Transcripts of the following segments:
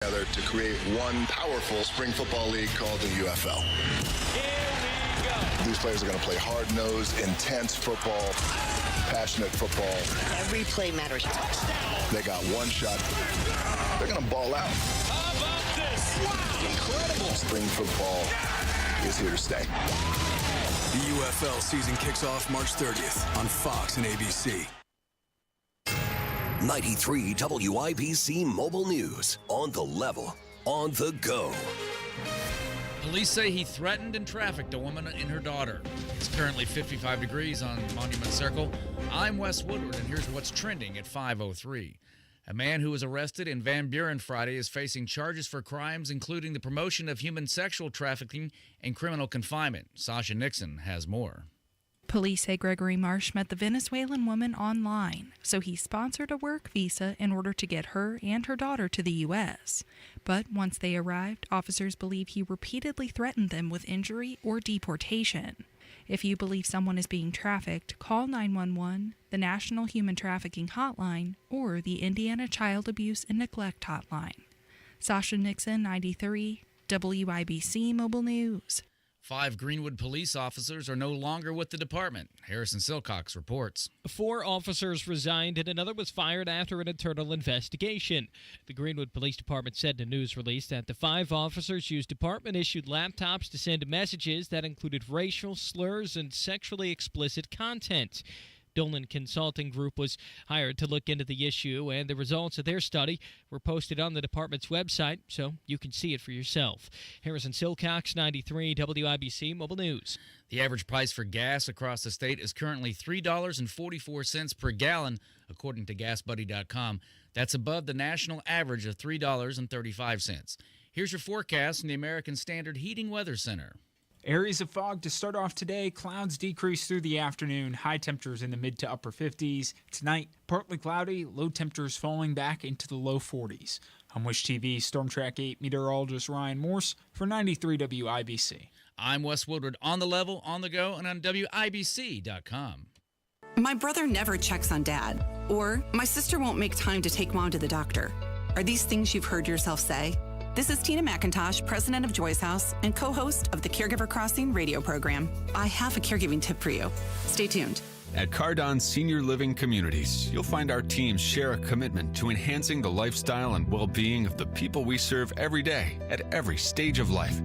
together to create one powerful spring football league called the UFL. Here we go. These players are going to play hard-nosed, intense football, passionate football. Every play matters. Touchdown. They got one shot. They're going to ball out. How about this? Wow. Incredible. Spring football is here to stay. The UFL season kicks off March 30th on Fox and ABC. 93 WIBC Mobile News. On the level, on the go. Police say he threatened and trafficked a woman and her daughter. It's currently 55 degrees on Monument Circle. I'm Wes Woodward, and here's what's trending at 5:03. A man who was arrested in Van Buren Friday is facing charges for crimes including the promotion of human sexual trafficking and criminal confinement. Sasha Nixon has more. Police say Gregory Marsh met the Venezuelan woman online, so he sponsored a work visa in order to get her and her daughter to the U.S. But once they arrived, officers believe he repeatedly threatened them with injury or deportation. If you believe someone is being trafficked, call 911, the National Human Trafficking Hotline, or the Indiana Child Abuse and Neglect Hotline. Sasha Nixon, 93, WIBC Mobile News. 5 Greenwood police officers are no longer with the department. Harrison Silcox reports. 4 officers resigned and another was fired after an internal investigation. The Greenwood Police Department said in a news release that the 5 officers used department-issued laptops to send messages that included racial slurs and sexually explicit content. Dolan Consulting Group was hired to look into the issue, and the results of their study were posted on the department's website, so you can see it for yourself. Harrison Silcox, 93 WIBC Mobile News. The average price for gas across the state is currently $3.44 per gallon, according to GasBuddy.com. That's above the national average of $3.35. Here's your forecast from the American Standard Heating Weather Center. Areas of fog to start off today. Clouds decrease through the afternoon. High temperatures in the mid to upper 50s. Tonight, partly cloudy. Low temperatures falling back into the low 40s. I'm Wish TV Storm Track 8 meteorologist Ryan Morse for 93 WIBC. I'm Wes Woodward, on the level, on the go, and on WIBC.com. My brother never checks on Dad. Or, my sister won't make time to take Mom to the doctor. Are these things you've heard yourself say? This is Tina McIntosh, president of Joy's House and co-host of the Caregiver Crossing radio program. I have a caregiving tip for you. Stay tuned. At Cardon Senior Living Communities, you'll find our teams share a commitment to enhancing the lifestyle and well-being of the people we serve every day at every stage of life.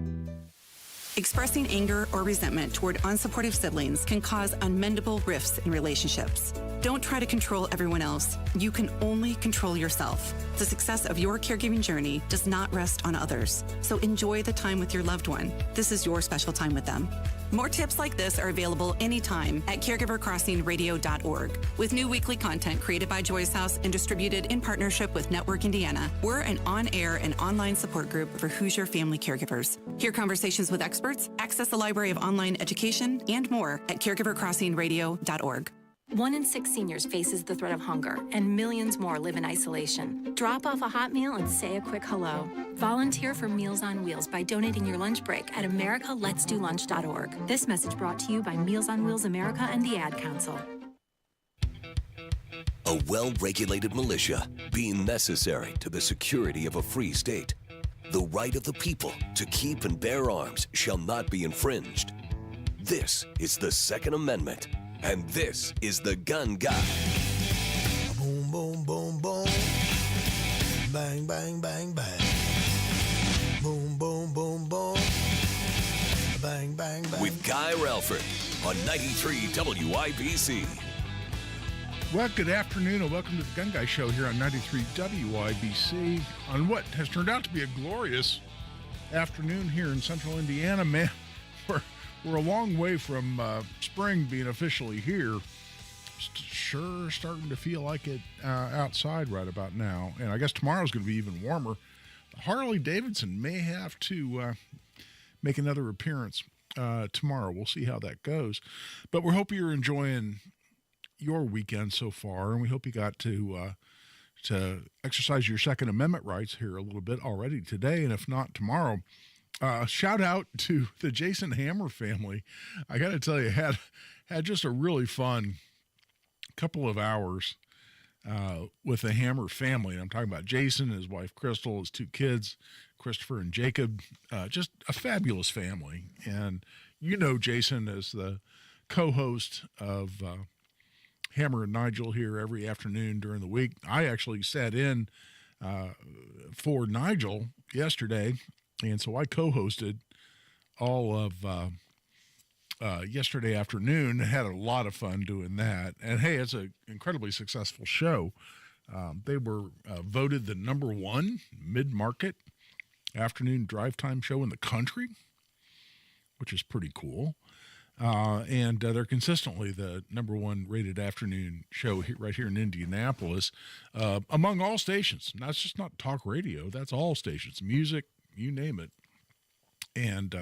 Expressing anger or resentment toward unsupportive siblings can cause unmendable rifts in relationships. Don't try to control everyone else. You can only control yourself. The success of your caregiving journey does not rest on others. So enjoy the time with your loved one. This is your special time with them. More tips like this are available anytime at caregivercrossingradio.org. With new weekly content created by Joy's House and distributed in partnership with Network Indiana, we're an on-air and online support group for Hoosier family caregivers. Hear conversations with experts, access a library of online education, and more at caregivercrossingradio.org. 1 in 6 seniors faces the threat of hunger, and millions more live in isolation. Drop off a hot meal and say a quick hello. Volunteer for Meals on Wheels by donating your lunch break at americaletsdolunch.org. This message brought to you by Meals on Wheels America and the Ad Council. A well-regulated militia being necessary to the security of a free state. The right of the people to keep and bear arms shall not be infringed. This is the Second Amendment. And this is the Gun Guy. Boom, boom, boom, boom. Bang, bang, bang, bang. Boom, boom, boom, boom. Bang, bang, bang. With Guy Relford on 93 WIBC. Well, good afternoon and welcome to the Gun Guy Show here on 93 WIBC on what has turned out to be a glorious afternoon here in central Indiana. Man, we're a long way from spring being officially here. Sure starting to feel like it outside right about now. And I guess tomorrow's going to be even warmer. Harley Davidson may have to make another appearance tomorrow. We'll see how that goes. But we hope you're enjoying your weekend so far, and we hope you got to exercise your Second Amendment rights here a little bit already today, and if not, tomorrow. Shout out to the Jason Hammer family. I got to tell you, had just a really fun couple of hours with the Hammer family. And I'm talking about Jason, his wife Crystal, his two kids, Christopher and Jacob. Just a fabulous family. And you know Jason as the co-host of Hammer and Nigel here every afternoon during the week. I actually sat in for Nigel yesterday, and so I co-hosted all of yesterday afternoon. Had a lot of fun doing that. And hey, it's an incredibly successful show. They were voted the number one mid-market afternoon drive time show in the country, which is pretty cool. And they're consistently the number one rated afternoon show right here in Indianapolis, among all stations. That's just not talk radio. That's all stations, music, you name it. And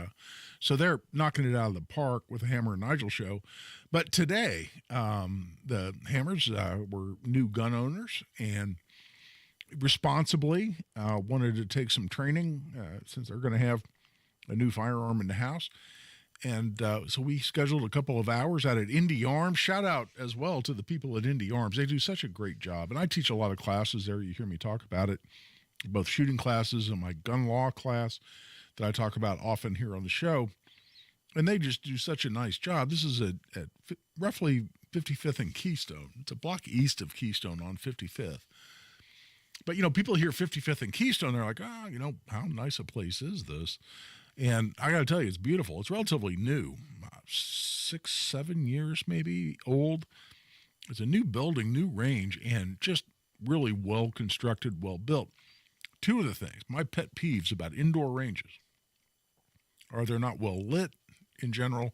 so they're knocking it out of the park with the Hammer and Nigel show. But today, the Hammers were new gun owners and responsibly wanted to take some training since they're going to have a new firearm in the house. And so we scheduled a couple of hours out at Indy Arms. Shout out as well to the people at Indy Arms. They do such a great job. And I teach a lot of classes there. You hear me talk about it, both shooting classes and my gun law class that I talk about often here on the show. And they just do such a nice job. This is at roughly 55th and Keystone. It's a block east of Keystone on 55th. But, you know, people hear 55th and Keystone, they're like, you know, how nice a place is this? And I got to tell you, it's beautiful. It's relatively new, 6-7 years maybe old. It's a new building, new range, and just really well constructed, well built. Two of the things, my pet peeves about indoor ranges are they're not well lit in general,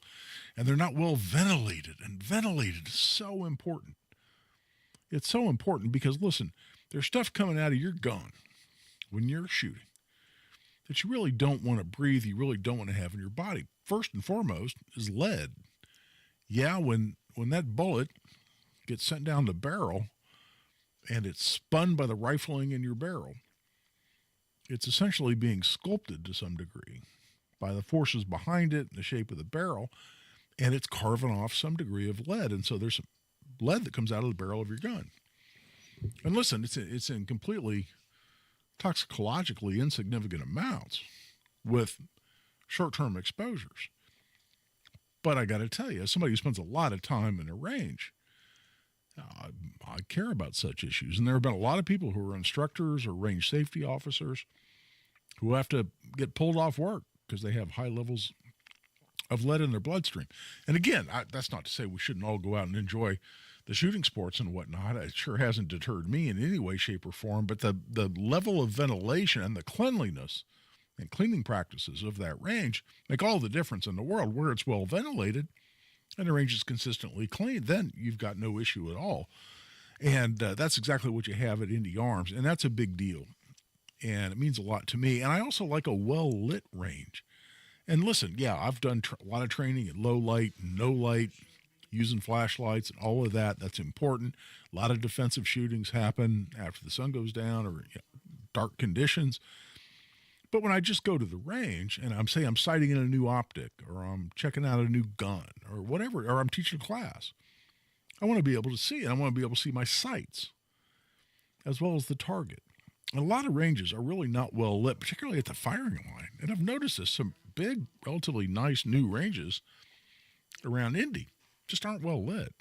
and they're not well ventilated. And ventilated is so important. It's so important because, listen, there's stuff coming out of your gun when you're shooting that you really don't want to breathe, you really don't want to have in your body. First and foremost is lead. Yeah, when that bullet gets sent down the barrel and it's spun by the rifling in your barrel, it's essentially being sculpted to some degree by the forces behind it and the shape of the barrel, and it's carving off some degree of lead. And so there's some lead that comes out of the barrel of your gun. And listen, it's in completely toxicologically insignificant amounts with short-term exposures. But I got to tell you, as somebody who spends a lot of time in a range, I care about such issues. And there have been a lot of people who are instructors or range safety officers who have to get pulled off work because they have high levels of lead in their bloodstream. And again, that's not to say we shouldn't all go out and enjoy the shooting sports and whatnot. It sure hasn't deterred me in any way, shape, or form. But the level of ventilation and the cleanliness and cleaning practices of that range make all the difference in the world. Where it's well ventilated and the range is consistently clean, then you've got no issue at all. And that's exactly what you have at Indy Arms, and that's a big deal. And it means a lot to me. And I also like a well-lit range. And listen, yeah, I've done a lot of training at low light, no light, using flashlights and all of that. That's important. A lot of defensive shootings happen after the sun goes down or dark conditions. But when I just go to the range and I'm sighting in a new optic or I'm checking out a new gun or whatever, or I'm teaching a class, I want to be able to see it. I want to be able to see my sights as well as the target. And a lot of ranges are really not well lit, particularly at the firing line. And I've noticed this, some big, relatively nice new ranges around Indy just aren't well lit.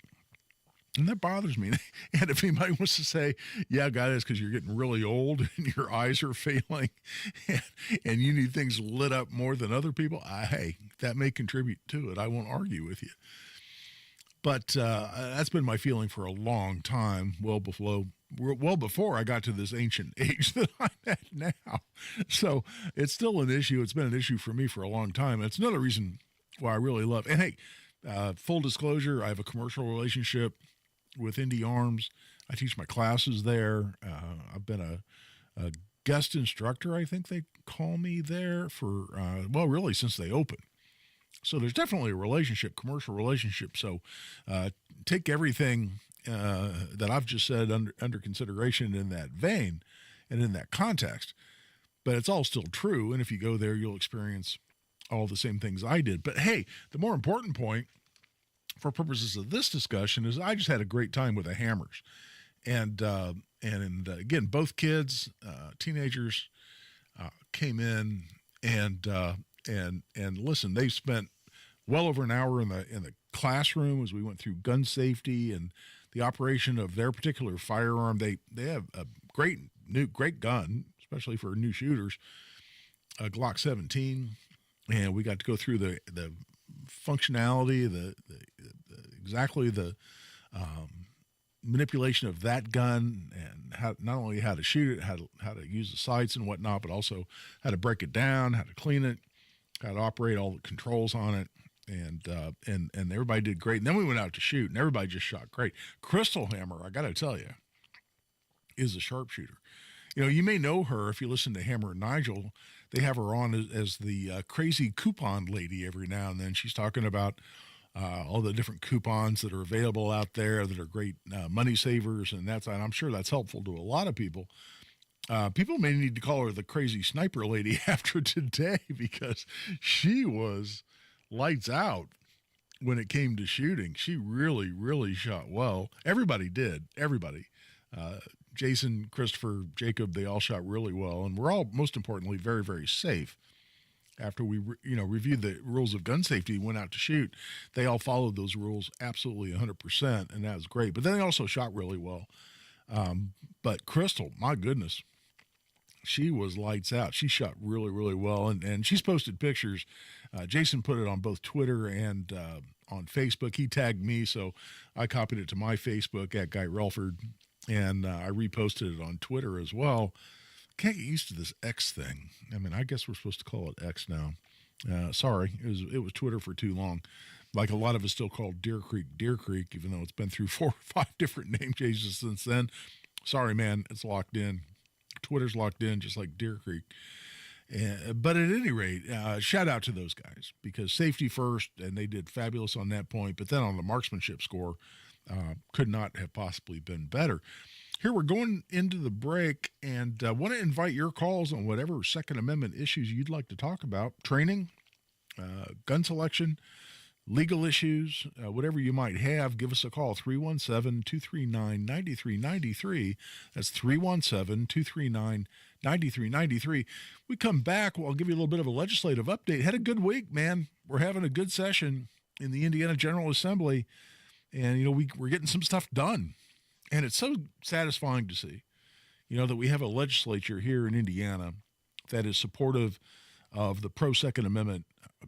And that bothers me. And if anybody wants to say, yeah, God, it's because you're getting really old and your eyes are failing and you need things lit up more than other people, hey, that may contribute to it. I won't argue with you. But that's been my feeling for a long time, well before I got to this ancient age that I'm at now. So it's still an issue. It's been an issue for me for a long time. It's another reason why I really love. And hey, full disclosure, I have a commercial relationship with Indy Arms. I teach my classes there. I've been a guest instructor, I think they call me there for, really since they opened. So there's definitely a relationship, commercial relationship. So take everything that I've just said under consideration in that vein and in that context. But it's all still true. And if you go there, you'll experience all the same things I did. But hey, the more important point for purposes of this discussion is I just had a great time with the Hammers. again, both kids, teenagers, came in and listen. They spent well over an hour in the classroom as we went through gun safety and the operation of their particular firearm. They have a great gun, especially for new shooters, a Glock 17, and we got to go through the functionality, exactly the manipulation of that gun, and how not only how to shoot it, how to use the sights and whatnot, but also how to break it down, how to clean it, how to operate all the controls on it. And everybody did great. And then we went out to shoot, and everybody just shot great. Crystal Hammer, I got to tell you, is a sharpshooter. You know, you may know her if you listen to Hammer and Nigel. They have her on as the crazy coupon lady every now and then. She's talking about all the different coupons that are available out there that are great money savers, and I'm sure that's helpful to a lot of people. People may need to call her the crazy sniper lady after today, because she was lights out when it came to shooting. She really, really shot well. Everybody did. Everybody. Jason, Christopher, Jacob, they all shot really well. And we're all, most importantly, very, very safe. After we, reviewed the rules of gun safety, went out to shoot, they all followed those rules absolutely 100%, and that was great. But then they also shot really well. But Crystal, my goodness, she was lights out. She shot really, really well, and she's posted pictures. Jason put it on both Twitter and on Facebook. He tagged me, so I copied it to my Facebook at Guy Relford, and I reposted it on Twitter as well. Can't get used to this X thing. I mean, I guess we're supposed to call it X now. Sorry, it was Twitter for too long. Like a lot of us still call Deer Creek, even though it's been through 4 or 5 different name changes since then. Sorry, man, it's locked in. Twitter's locked in, just like Deer Creek. But at any rate, shout out to those guys, because safety first, and they did fabulous on that point. But then on the marksmanship score, could not have possibly been better. Here we're going into the break, and want to invite your calls on whatever Second Amendment issues you'd like to talk about. Training, gun selection, legal issues, whatever you might have. Give us a call, 317-239-9393. That's 317-239-9393. We come back, I'll give you a little bit of a legislative update. Had a good week, man. We're having a good session in the Indiana General Assembly, and, we're getting some stuff done. And it's so satisfying to see, that we have a legislature here in Indiana that is supportive of the pro-Second Amendment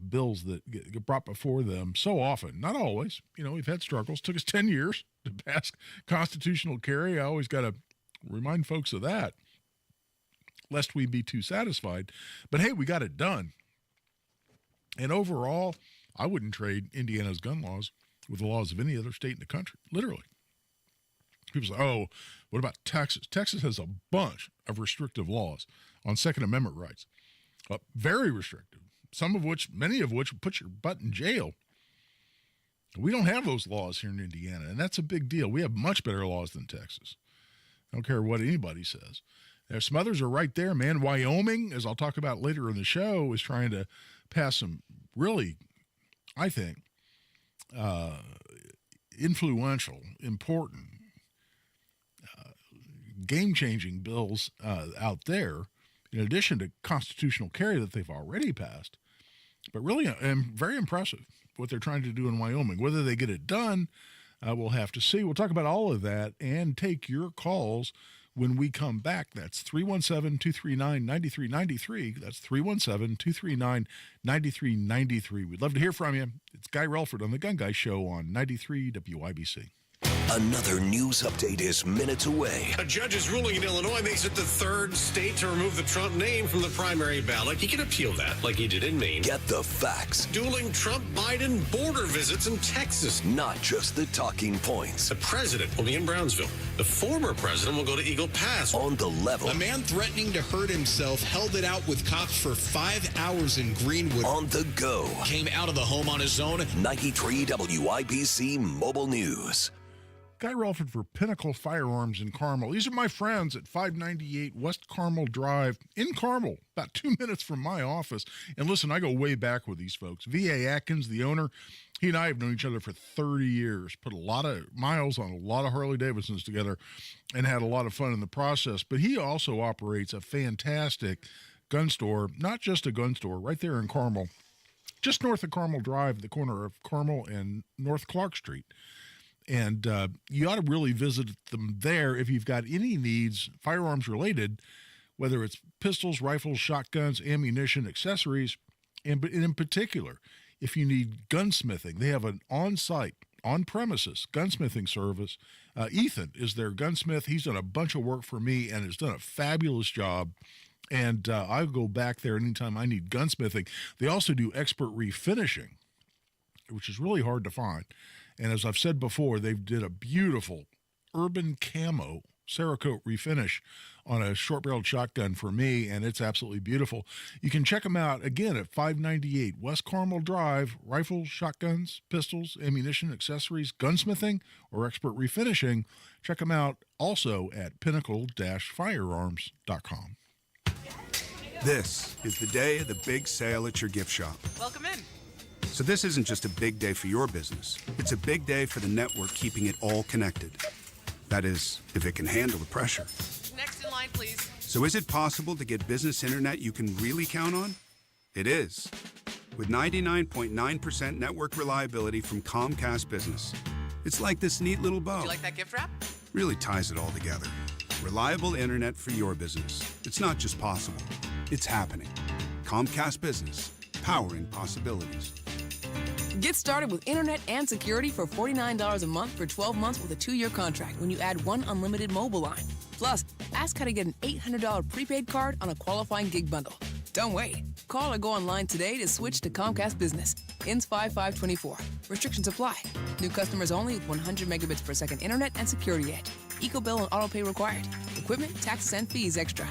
bills that get brought before them so often. Not always. We've had struggles. It took us 10 years to pass constitutional carry. I always got to remind folks of that, lest we be too satisfied. But, hey, we got it done. And overall, I wouldn't trade Indiana's gun laws with the laws of any other state in the country, literally. People say, oh, what about Texas? Texas has a bunch of restrictive laws on Second Amendment rights. Very restrictive. Many of which put your butt in jail. We don't have those laws here in Indiana, and that's a big deal. We have much better laws than Texas. I don't care what anybody says. There's some others are right there, man. Wyoming, as I'll talk about later in the show, is trying to pass some really, I think, influential, important, game-changing bills out there, in addition to constitutional carry that they've already passed. But really, very impressive what they're trying to do in Wyoming. Whether they get it done, we'll have to see. We'll talk about all of that and take your calls when we come back. That's 317-239-9393. That's 317-239-9393. We'd love to hear from you. It's Guy Relford on The Gun Guy Show on 93 WIBC. Another news update is minutes away. A judge's ruling in Illinois makes it the third state to remove the Trump name from the primary ballot. He can appeal that, like he did in Maine. Get the facts. Dueling Trump-Biden border visits in Texas. Not just the talking points. The president will be in Brownsville. The former president will go to Eagle Pass. On the level. A man threatening to hurt himself held it out with cops for 5 hours in Greenwood. On the go. Came out of the home on his own. 93 WIBC Mobile News. Guy Relford for Pinnacle Firearms in Carmel. These are my friends at 598 West Carmel Drive in Carmel, about 2 minutes from my office. And listen, I go way back with these folks. V.A. Atkins, the owner, he and I have known each other for 30 years, put a lot of miles on a lot of Harley-Davidsons together and had a lot of fun in the process. But he also operates a fantastic gun store, not just a gun store, right there in Carmel, just north of Carmel Drive, the corner of Carmel and North Clark Street. And you ought to really visit them there if you've got any needs, firearms related, whether it's pistols, rifles, shotguns, ammunition, accessories, and in particular, if you need gunsmithing, they have an on-site, on-premises gunsmithing service. Ethan is their gunsmith. He's done a bunch of work for me and has done a fabulous job. And I'll go back there anytime I need gunsmithing. They also do expert refinishing, which is really hard to find. And as I've said before, they did a beautiful urban camo Cerakote refinish on a short-barreled shotgun for me, and it's absolutely beautiful. You can check them out, again, at 598 West Carmel Drive. Rifles, shotguns, pistols, ammunition, accessories, gunsmithing, or expert refinishing. Check them out also at pinnacle-firearms.com. This is the day of the big sale at your gift shop. Welcome in. So this isn't just a big day for your business. It's a big day for the network keeping it all connected. That is, if it can handle the pressure. Next in line, please. So is it possible to get business internet you can really count on? It is. With 99.9% network reliability from Comcast Business. It's like this neat little bow. Would you like that gift wrap? Really ties it all together. Reliable internet for your business. It's not just possible. It's happening. Comcast Business. Powering possibilities. Get started with internet and security for $49 a month for 12 months with a 2-year contract when you add one unlimited mobile line. Plus, ask how to get an $800 prepaid card on a qualifying gig bundle. Don't wait. Call or go online today to switch to Comcast Business. Ends 5/5/24. Restrictions apply. New customers only with 100 megabits per second internet and security edge. EcoBill and autopay required. Equipment, taxes, and fees extra.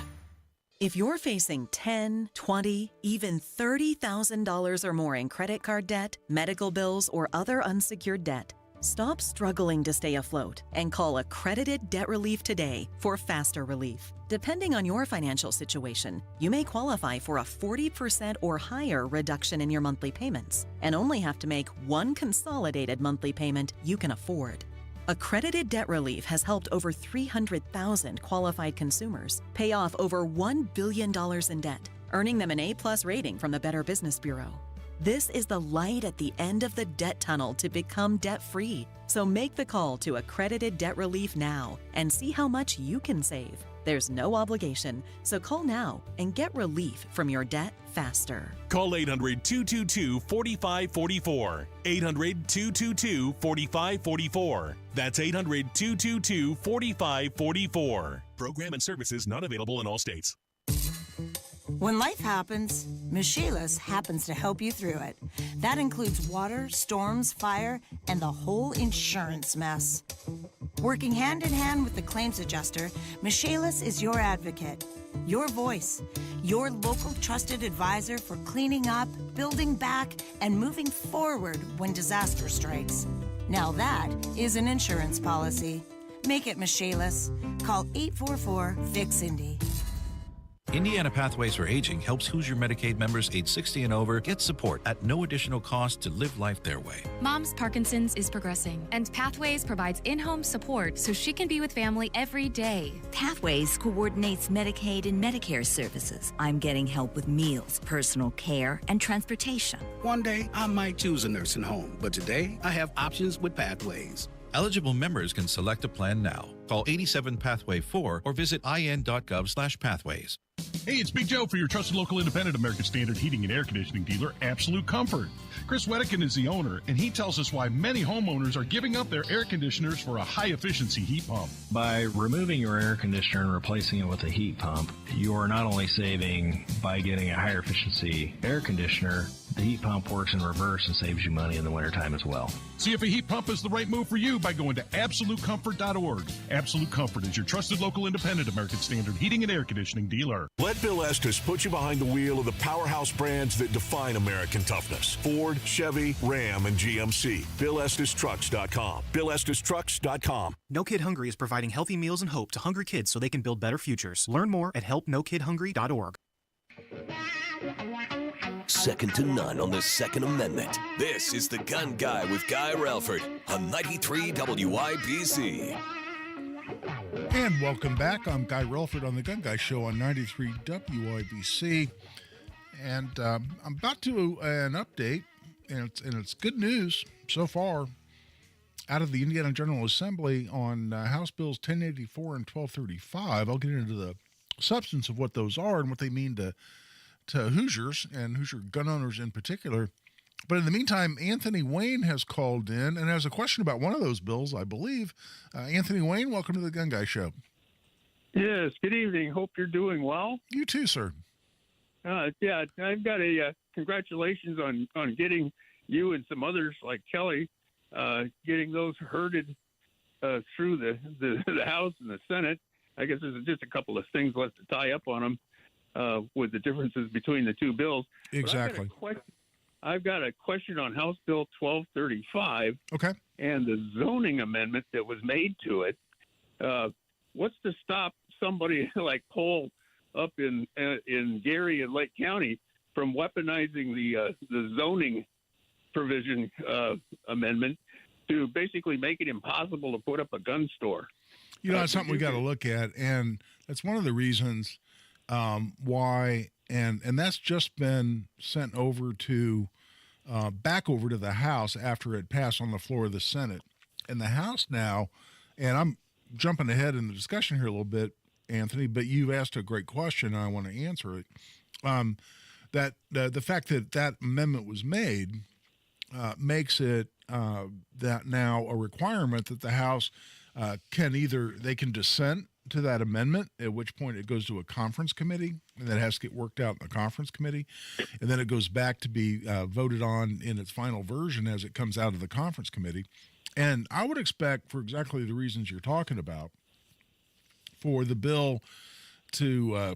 If you're facing $10,000, $20,000, even $30,000 or more in credit card debt, medical bills, or other unsecured debt, stop struggling to stay afloat and call Accredited Debt Relief today for faster relief. Depending on your financial situation, you may qualify for a 40% or higher reduction in your monthly payments and only have to make one consolidated monthly payment you can afford. Accredited Debt Relief has helped over 300,000 qualified consumers pay off over $1 billion in debt, earning them an A+ rating from the Better Business Bureau. This is the light at the end of the debt tunnel to become debt-free. So make the call to Accredited Debt Relief now and see how much you can save. There's no obligation, so call now and get relief from your debt faster. Call 800-222-4544. 800-222-4544. That's 800-222-4544. Program and services not available in all states. When life happens, Michelis happens to help you through it. That includes water, storms, fire, and the whole insurance mess. Working hand in hand with the claims adjuster, Michelis is your advocate, your voice, your local trusted advisor for cleaning up, building back, and moving forward when disaster strikes. Now that is an insurance policy. Make it Michelis. Call 844-FIX-INDY. Indiana Pathways for Aging helps Hoosier Medicaid members age 60 and over get support at no additional cost to live life their way. Mom's Parkinson's is progressing, and Pathways provides in-home support so she can be with family every day. Pathways coordinates Medicaid and Medicare services. I'm getting help with meals, personal care, and transportation. One day, I might choose a nursing home, but today, I have options with Pathways. Eligible members can select a plan now. Call 87-PATHWAY-4 or visit in.gov/pathways. Hey, it's Big Joe for your trusted local independent American Standard heating and air conditioning dealer, Absolute Comfort. Chris Wedekin is the owner, and he tells us why many homeowners are giving up their air conditioners for a high-efficiency heat pump. By removing your air conditioner and replacing it with a heat pump, you are not only saving by getting a higher efficiency air conditioner, The heat pump works in reverse and saves you money in the wintertime as well. See if a heat pump is the right move for you by going to AbsoluteComfort.org. Absolute Comfort is your trusted local independent American Standard heating and air conditioning dealer. Let Bill Estes put you behind the wheel of the powerhouse brands that define American toughness. Ford, Chevy, Ram, and GMC. BillEstesTrucks.com. BillEstesTrucks.com. No Kid Hungry is providing healthy meals and hope to hungry kids so they can build better futures. Learn more at helpnokidhungry.org. Second to none on the Second Amendment. This is The Gun Guy with Guy Relford on 93 WIBC. And welcome back. I'm Guy Relford on The Gun Guy Show on 93 WIBC. And I'm about to do an update, and it's good news so far out of the Indiana General Assembly on House Bills 1084 and 1235. I'll get into the substance of what those are and what they mean to Hoosiers and Hoosier gun owners in particular. But in the meantime, Anthony Wayne has called in and has a question about one of those bills, I believe. Anthony Wayne, welcome to the Gun Guy Show. Yes, good evening. Hope you're doing well. You too, sir. Yeah, I've got a congratulations on getting you and some others like Kelly, getting those herded through the House and the Senate. I guess there's just a couple of things left to tie up on them. With the differences between the two bills. Exactly. I've got a question on House Bill 1235. Okay. And the zoning amendment that was made to it. What's to stop somebody like Cole up in Gary and Lake County from weaponizing the zoning provision amendment to basically make it impossible to put up a gun store? You know, that's something we got to look at, and that's one of the reasons why, and that's just been sent over to back over to the House after it passed on the floor of the Senate. And the House now, and I'm jumping ahead in the discussion here a little bit, Anthony, but you've asked a great question, and I want to answer it. That the fact that that amendment was made makes it that now a requirement that the House they can dissent to that amendment, at which point it goes to a conference committee, and that has to get worked out in the conference committee, and then it goes back to be voted on in its final version as it comes out of the conference committee. And I would expect, for exactly the reasons you're talking about, for the bill to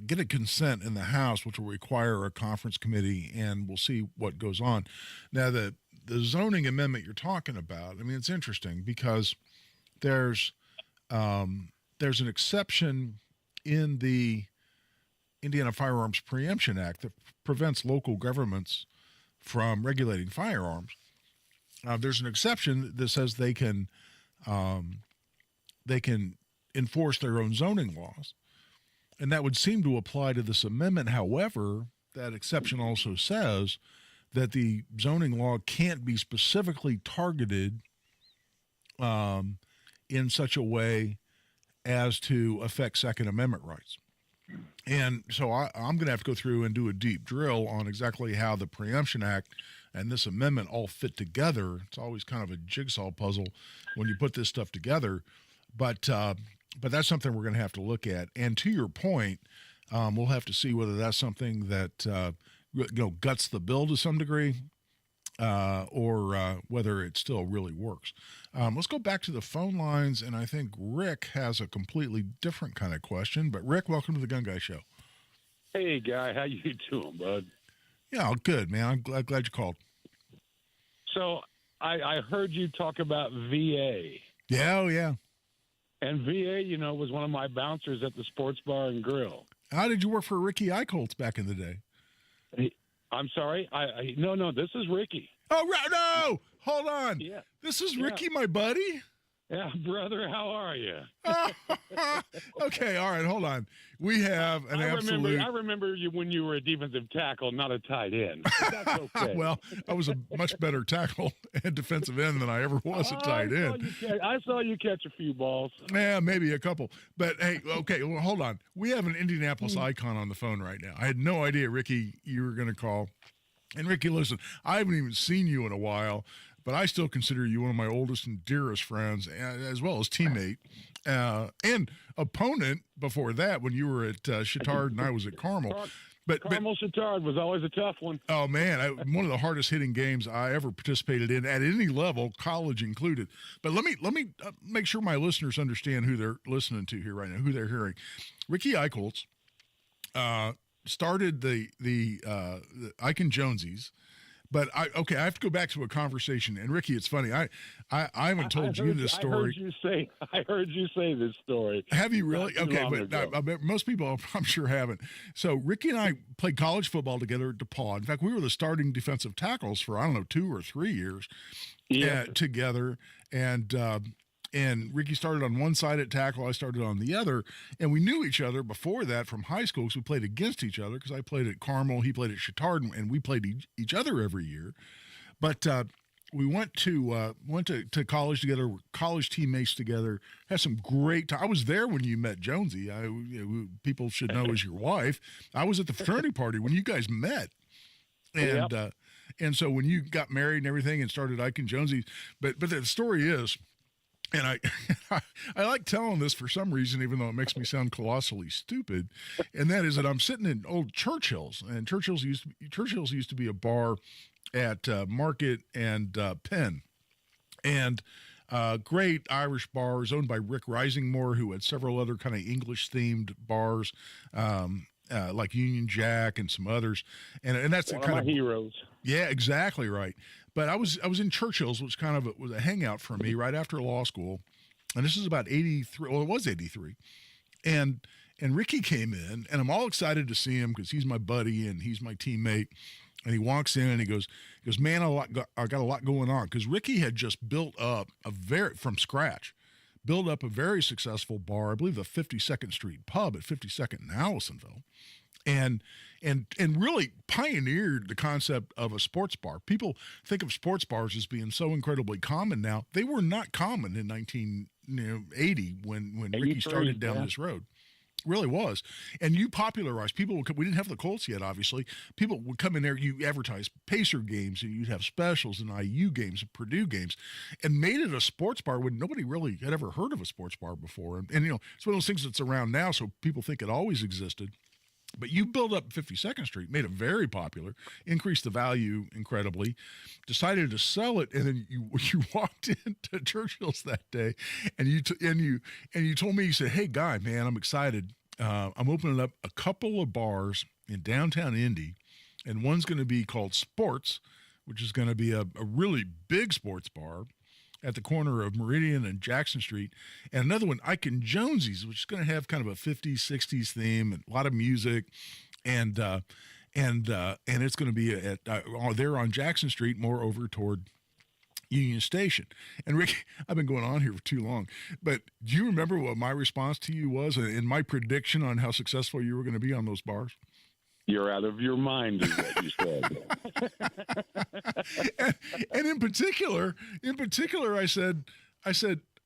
get a consent in the House, which will require a conference committee, and we'll see what goes on. Now, the zoning amendment you're talking about, I mean, it's interesting because there's an exception in the Indiana Firearms Preemption Act that prevents local governments from regulating firearms. There's an exception that says they can enforce their own zoning laws, and that would seem to apply to this amendment. However, that exception also says that the zoning law can't be specifically targeted in such a way as to affect Second Amendment rights. And so I'm going to have to go through and do a deep drill on exactly how the Preemption Act and this amendment all fit together. It's always kind of a jigsaw puzzle when you put this stuff together. But that's something we're going to have to look at. And to your point, we'll have to see whether that's something that guts the bill to some degree, or whether it still really works. Let's go back to the phone lines, and I think Rick has a completely different kind of question. But Rick, welcome to the Gun Guy Show. Hey, Guy, how you doing, bud? Yeah, good, man. I'm glad you called. So I heard you talk about VA. Yeah, oh yeah. And VA, was one of my bouncers at the Sports Bar and Grill. How did you work for Ricky Eichholz back in the day? I'm sorry. No, this is Ricky. Oh, no! Hold on. Yeah. This is Ricky, my buddy? Yeah, brother, how are you? Okay, all right, hold on. We have an absolute... I remember you when you were a defensive tackle, not a tight end. That's okay. Well, I was a much better tackle and defensive end than I ever was a tight end. I saw you catch a few balls. Yeah, maybe a couple. But, hey, okay, well, hold on. We have an Indianapolis icon on the phone right now. I had no idea, Ricky, you were going to call. And, Ricky, listen, I haven't even seen you in a while, but I still consider you one of my oldest and dearest friends, as well as teammate and opponent before that when you were at Chittard and I was at Carmel. Carmel Chatard was always a tough one. Oh man, one of the hardest hitting games I ever participated in at any level, college included. But let me make sure my listeners understand who they're listening to here right now, who they're hearing. Ricky Eichholz started the Ike and Jonesies. But I have to go back to a conversation. And Ricky, it's funny. I haven't told you this story. I heard you say this story. Have you really? Okay, but I bet most people, I'm sure, haven't. So Ricky and I played college football together at DePaul. In fact, we were the starting defensive tackles for 2 or 3 years together. And Ricky started on one side at tackle. I started on the other. And we knew each other before that from high school because we played against each other because I played at Carmel, he played at Chatard, and we played each other every year. But we went to college together, college teammates together, had some great time. I was there when you met Jonesy. People should know as your wife. I was at the fraternity party when you guys met. And so when you got married and everything and started Ike and Jonesy, but the story is, and I like telling this for some reason, even though it makes me sound colossally stupid, and that is that I'm sitting in old Churchill's, and Churchill's used to be a bar at Market and Penn, and great Irish bars owned by Rick Risingmore, who had several other kind of English-themed bars, like Union Jack and some others, and that's one kind of my heroes. Yeah, exactly right. But I was in Churchill's, which kind of was a hangout for me right after law school, and this is about 83. Well, it was 83, and Ricky came in, and I'm all excited to see him because he's my buddy and he's my teammate. And he walks in and he goes, man, I got a lot going on, because Ricky had just built up from scratch, built up a very successful bar, I believe the 52nd Street Pub at 52nd in Allisonville. And really pioneered the concept of a sports bar. People think of sports bars as being so incredibly common now. They were not common in 1980 when Ricky started down this road. Really was. And you popularized, we didn't have the Colts yet, obviously. People would come in there, you advertise Pacer games, and you'd have specials and IU games and Purdue games, and made it a sports bar when nobody really had ever heard of a sports bar before. And it's one of those things that's around now, so people think it always existed. But you built up 52nd Street, made it very popular, increased the value incredibly, decided to sell it, and then you walked into Churchill's that day, and you told me, you said, "Hey, Guy, man, I'm excited. I'm opening up a couple of bars in downtown Indy, and one's going to be called Sports, which is going to be a really big sports bar at the corner of Meridian and Jackson Street, and another one, Ike and Jonesy's, which is going to have kind of a 50s, 60s theme and a lot of music, and it's going to be there on Jackson Street, more over toward Union Station." And Rick, I've been going on here for too long, but do you remember what my response to you was and my prediction on how successful you were going to be on those bars? You're out of your mind, is what you said. and in particular, I said,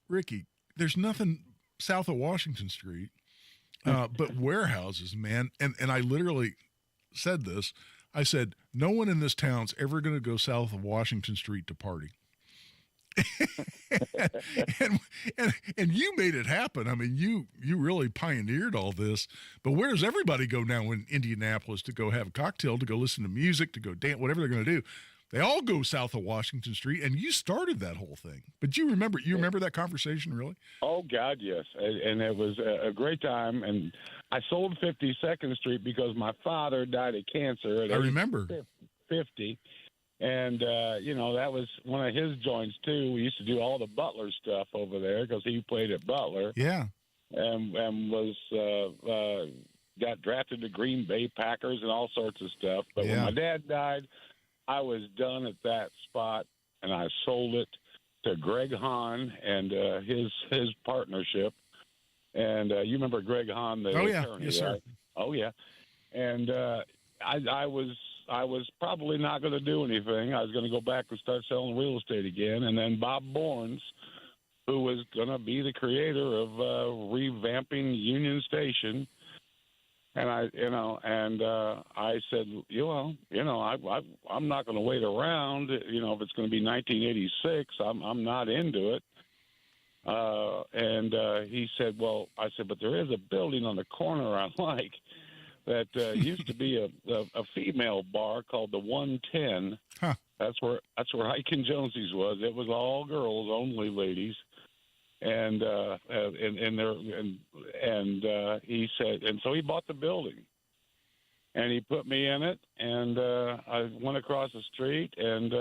Ricky, there's nothing south of Washington Street but warehouses, man. And I literally said this. I said, no one in this town's ever going to go south of Washington Street to party. and you made it happen. I mean, you really pioneered all this. But where does everybody go now in Indianapolis to go have a cocktail, to go listen to music, to go dance, whatever they're going to do? They all go south of Washington Street, and you started that whole thing. But you remember that conversation, really? Oh, God, yes. And it was a great time. And I sold 52nd Street because my father died of cancer at 50. And, that was one of his joints, too. We used to do all the Butler stuff over there because he played at Butler. Yeah. And was got drafted to Green Bay Packers and all sorts of stuff. But when my dad died, I was done at that spot, and I sold it to Greg Hahn and his partnership. And you remember Greg Hahn, the attorney, yes, sir. Right? Oh, yeah. And I was probably not going to do anything. I was going to go back and start selling real estate again. And then Bob Bournes, who was going to be the creator of revamping Union Station, and I said, I'm not going to wait around. If it's going to be 1986, I'm not into it. And he said, well, I said, but there is a building on the corner I like. that used to be a female bar called the 110. Huh. That's where Ike and Jonesy's was. It was all girls, only ladies. And he said, and so he bought the building, and he put me in it, and I went across the street and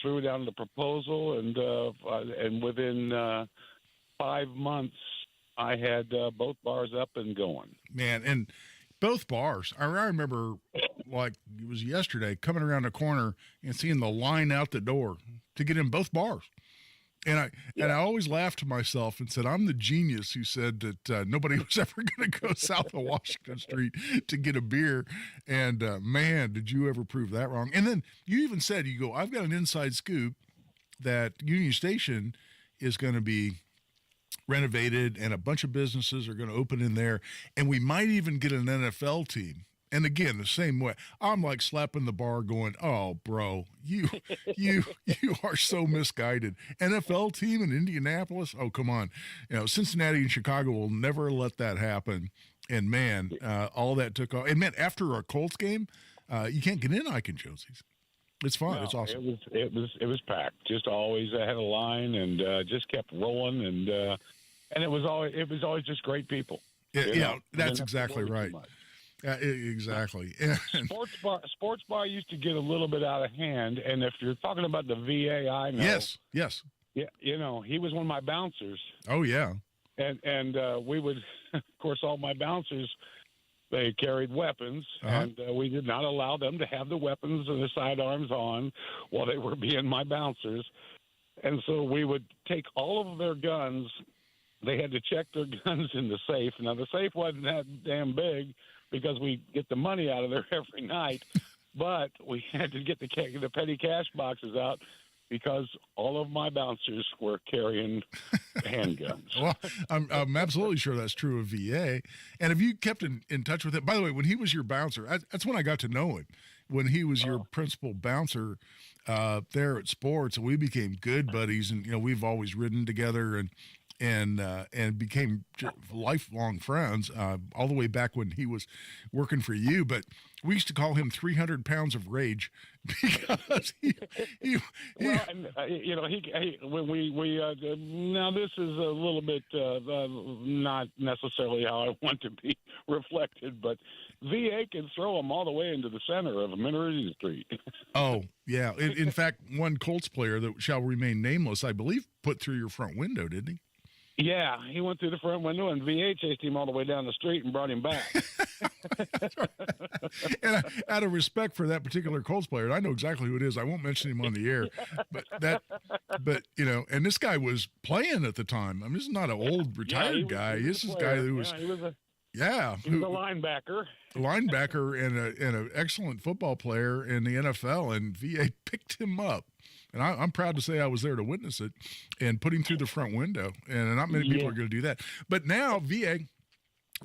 threw down the proposal, and within 5 months, I had both bars up and going. Man, and both bars. I remember, like it was yesterday, coming around the corner and seeing the line out the door to get in both bars. And I always laughed to myself and said, I'm the genius who said that nobody was ever going to go south of Washington Street to get a beer. And man, did you ever prove that wrong? And then you even said, you go, I've got an inside scoop that Union Station is going to be renovated and a bunch of businesses are going to open in there. And we might even get an NFL team. And again, the same way, I'm like slapping the bar going, oh, bro, you are so misguided. NFL team in Indianapolis? Oh, come on. You know, Cincinnati and Chicago will never let that happen. And, man, all that took off. And, man, after a Colts game, you can't get in Ike and Jonesy's. It's fun. No, it's awesome. It was packed. Just always had a line and just kept rolling. And it was always just great people. Yeah, that's exactly right. Exactly. Sports bar used to get a little bit out of hand, and if you're talking about the VA, I know. Yes. Yeah, you know, he was one of my bouncers. Oh yeah. And we would, of course, all my bouncers, they carried weapons, and we did not allow them to have the weapons and the sidearms on while they were being my bouncers, and so we would take all of their guns. They had to check their guns in the safe. Now the safe wasn't that damn big, because we get the money out of there every night, but we had to get the petty cash boxes out because all of my bouncers were carrying handguns. Well, I'm absolutely sure that's true of VA. And have you kept in touch with him? By the way, when he was your bouncer, that's when I got to know him. When he was your principal bouncer there at Sports, and we became good buddies. And, you know, we've always ridden together and became lifelong friends all the way back when he was working for you. But we used to call him 300 pounds of rage because he well, and, you know, he when we now this is a little bit not necessarily how I want to be reflected, but VA can throw them all the way into the center of Meridian Street. Oh, yeah. In fact, one Colts player that shall remain nameless, I believe, put through your front window, didn't he? Yeah, he went through the front window, and VA chased him all the way down the street and brought him back. And out of respect for that particular Colts player, I know exactly who it is. I won't mention him on the air, but you know, and this guy was playing at the time. I mean, this is not an old retired guy. This is a guy who was. He was a linebacker. And an excellent football player in the NFL, and VA picked him up. And I'm proud to say I was there to witness it and put him through the front window. And not many people are going to do that. But now VA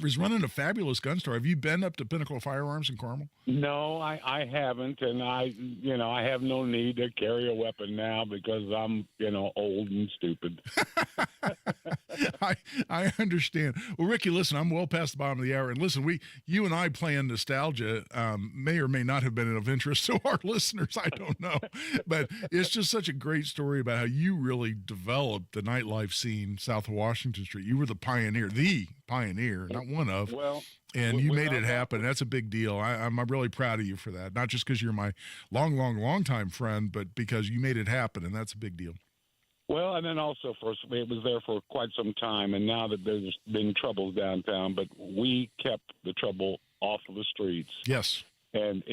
is running a fabulous gun store. Have you been up to Pinnacle Firearms in Carmel? No, I haven't, and I have no need to carry a weapon now because I'm old and stupid. I understand. Well, Ricky, listen, I'm well past the bottom of the hour, and listen, you and I playing nostalgia may or may not have been of interest to our listeners. I don't know, but it's just such a great story about how you really developed the nightlife scene south of Washington Street. You were the pioneer, not one of. Well. And you made it happen. That's a big deal. I'm really proud of you for that. Not just because you're my long time friend, but because you made it happen, and that's a big deal. Well, and then also it was there for quite some time, and now that there's been troubles downtown, but we kept the trouble off of the streets. Yes. And,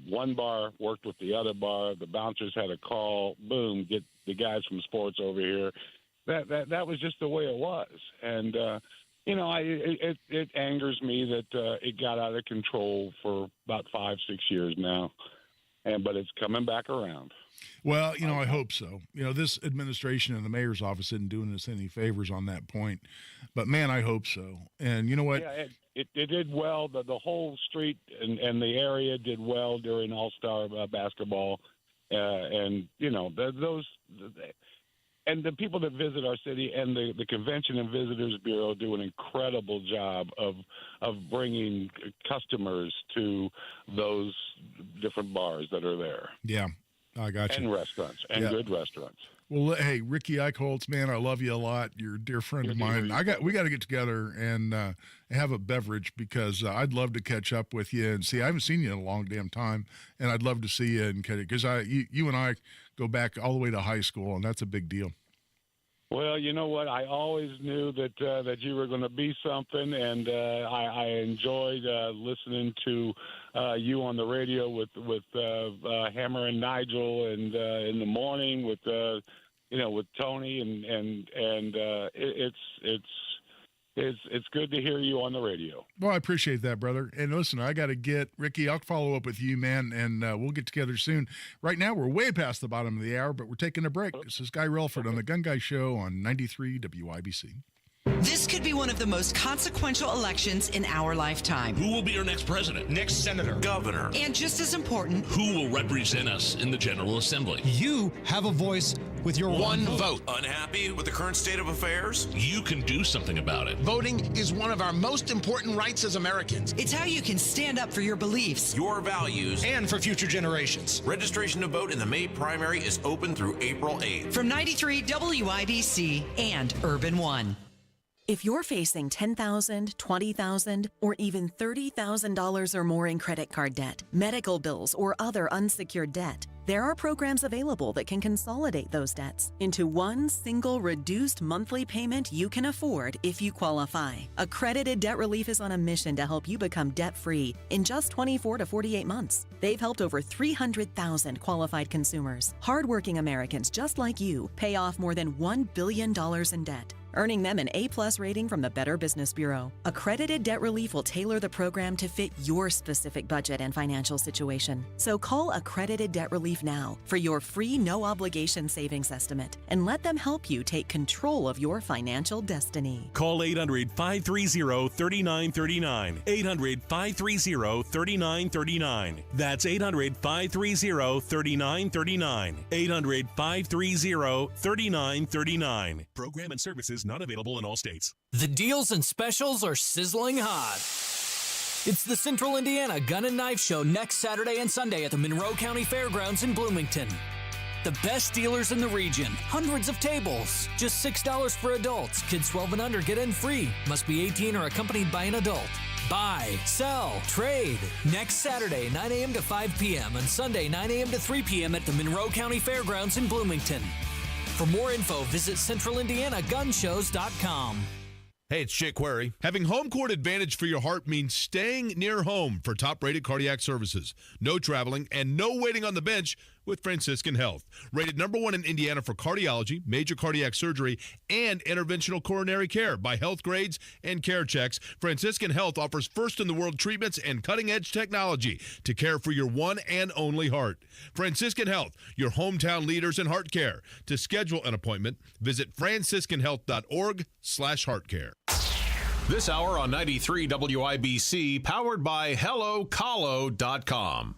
one bar worked with the other bar. The bouncers had a call. Boom, get the guys from Sports over here. That was just the way it was. And, it angers me that it got out of control for about 5-6 years now, but it's coming back around. Well, I hope so. This administration and the mayor's office isn't doing us any favors on that point, but man, I hope so. And you know what? Yeah, it did well. The whole street and the area did well during All-Star basketball, and and the people that visit our city and the Convention and Visitors Bureau do an incredible job of bringing customers to those different bars that are there. Yeah, I got you. And restaurants, and good restaurants. Well, hey, Ricky Eichholz, man, I love you a lot. You're a dear friend of mine. We got to get together and have a beverage because I'd love to catch up with you and see. I haven't seen you in a long damn time, and I'd love to see you and because you and I go back all the way to high school, and that's a big deal. Well, you know what? I always knew that you were going to be something, and I enjoyed listening to you on the radio with Hammer and Nigel, and in the morning with with Tony, and it's good to hear you on the radio. Well, I appreciate that, brother. And listen, I got to get Ricky. I'll follow up with you, man, and we'll get together soon. Right now, we're way past the bottom of the hour, but we're taking a break. This is Guy Relford on the Gun Guy Show on 93 WIBC. This could be one of the most consequential elections in our lifetime. Who will be our next president, next senator, governor? And just as important, who will represent us in the General Assembly? You have a voice with your one vote. Unhappy with the current state of affairs? You can do something about it. Voting is one of our most important rights as Americans. It's how you can stand up for your beliefs, your values, and for future generations. Registration to vote in the May primary is open through April 8th. From 93 WIBC and Urban One. If you're facing $10,000, $20,000, or even $30,000 or more in credit card debt, medical bills, or other unsecured debt, there are programs available that can consolidate those debts into one single reduced monthly payment you can afford if you qualify. Accredited Debt Relief is on a mission to help you become debt-free in just 24 to 48 months. They've helped over 300,000 qualified consumers. Hardworking Americans just like you pay off more than $1 billion in debt, earning them an A+ rating from the Better Business Bureau. Accredited Debt Relief will tailor the program to fit your specific budget and financial situation. So call Accredited Debt Relief now for your free no-obligation savings estimate and let them help you take control of your financial destiny. Call 800-530-3939. 800-530-3939. That's 800-530-3939. 800-530-3939. Program and services not available in all states. The deals and specials are sizzling hot. It's the Central Indiana Gun and Knife Show next Saturday and Sunday at the Monroe County Fairgrounds in Bloomington. The best dealers in the region, hundreds of tables, just $6 for adults. Kids 12 and under get in free. Must be 18 or accompanied by an adult. Buy, sell, trade. Next Saturday, 9 a.m. to 5 p.m. and Sunday, 9 a.m. to 3 p.m. at the Monroe County Fairgrounds in Bloomington. For more info, visit centralindianagunshows.com. Hey, it's Jake Query. Having home court advantage for your heart means staying near home for top-rated cardiac services. No traveling and no waiting on the bench with Franciscan Health. Rated #1 in Indiana for cardiology, major cardiac surgery, and interventional coronary care by Health Grades and Care Checks, Franciscan Health offers first-in-the-world treatments and cutting-edge technology to care for your one and only heart. Franciscan Health, your hometown leaders in heart care. To schedule an appointment, visit franciscanhealth.org/heartcare. This hour on 93 WIBC, powered by HelloCalo.com.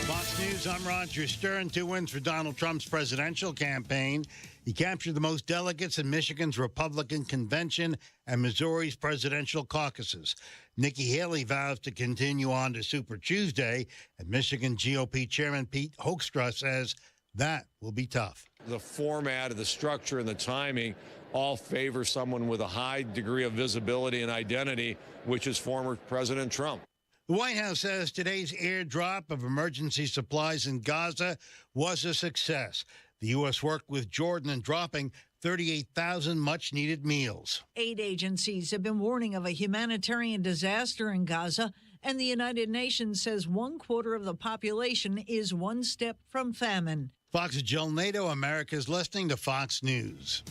Fox News, I'm Roger Stern. 2 wins for Donald Trump's presidential campaign. He captured the most delegates in Michigan's Republican convention and Missouri's presidential caucuses. Nikki Haley vows to continue on to Super Tuesday, and Michigan GOP Chairman Pete Hoekstra says that will be tough. The format, the structure, and the timing all favor someone with a high degree of visibility and identity, which is former President Trump. The White House says today's airdrop of emergency supplies in Gaza was a success. The U.S. worked with Jordan in dropping 38,000 much-needed meals. Aid agencies have been warning of a humanitarian disaster in Gaza, and the United Nations says 1/4 of the population is one step from famine. Fox's Jill Nato, America's listening to Fox News.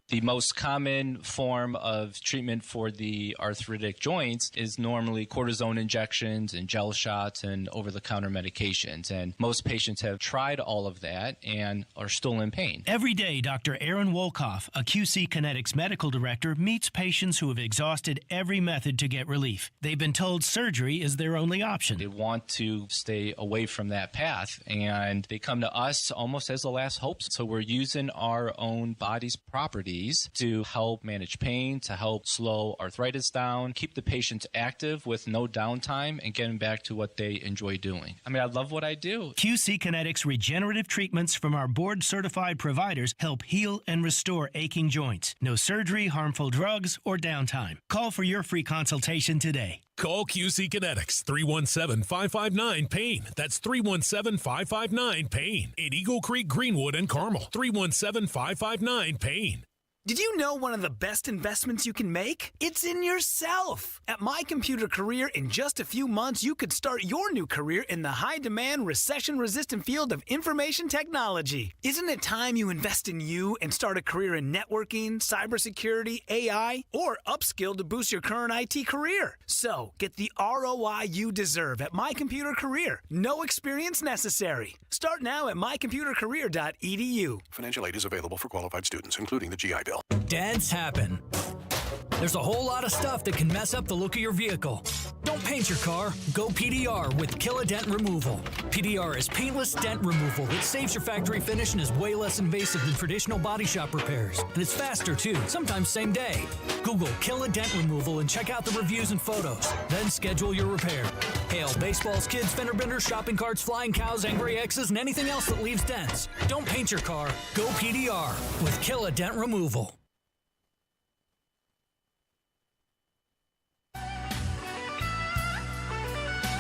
The most common form of treatment for the arthritic joints is normally cortisone injections and gel shots and over-the-counter medications. And most patients have tried all of that and are still in pain. Every day, Dr. Aaron Wolkoff, a QC Kinetics medical director, meets patients who have exhausted every method to get relief. They've been told surgery is their only option. They want to stay away from that path, and they come to us almost as the last hope. So we're using our own body's properties to help manage pain, to help slow arthritis down, keep the patients active with no downtime, and getting back to what they enjoy doing. I mean, I love what I do. QC Kinetics regenerative treatments from our board-certified providers help heal and restore aching joints. No surgery, harmful drugs, or downtime. Call for your free consultation today. Call QC Kinetics 317-559-PAIN. That's 317-559-PAIN. In Eagle Creek, Greenwood, and Carmel. 317-559-PAIN. Did you know one of the best investments you can make? It's in yourself. At My Computer Career, in just a few months, you could start your new career in the high-demand, recession-resistant field of information technology. Isn't it time you invest in you and start a career in networking, cybersecurity, AI, or upskill to boost your current IT career? So, get the ROI you deserve at My Computer Career. No experience necessary. Start now at mycomputercareer.edu. Financial aid is available for qualified students, including the GI Bill. Dents happen. There's a whole lot of stuff that can mess up the look of your vehicle. Don't paint your car. Go PDR with Kill a Dent Removal. PDR is paintless dent removal that saves your factory finish and is way less invasive than traditional body shop repairs. And it's faster too, sometimes same day. Google Kill a Dent Removal and check out the reviews and photos. Then schedule your repair. Hail baseballs, kids, fender benders, shopping carts, flying cows, angry X's, and anything else that leaves dents. Don't paint your car. Go PDR with Kill a Dent Removal.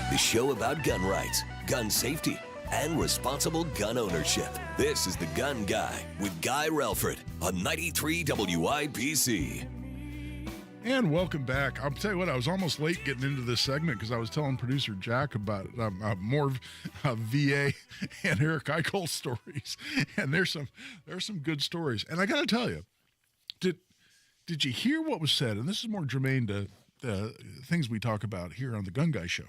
The show about gun rights, gun safety, and responsible gun ownership. This is The Gun Guy with Guy Relford on 93 WIBC. And welcome back. I'll tell you what, I was almost late getting into this segment because I was telling producer Jack about more VA and Eric Eichel stories. And there's some good stories. And I got to tell you, did you hear what was said? And this is more germane to things we talk about here on the Gun Guy Show.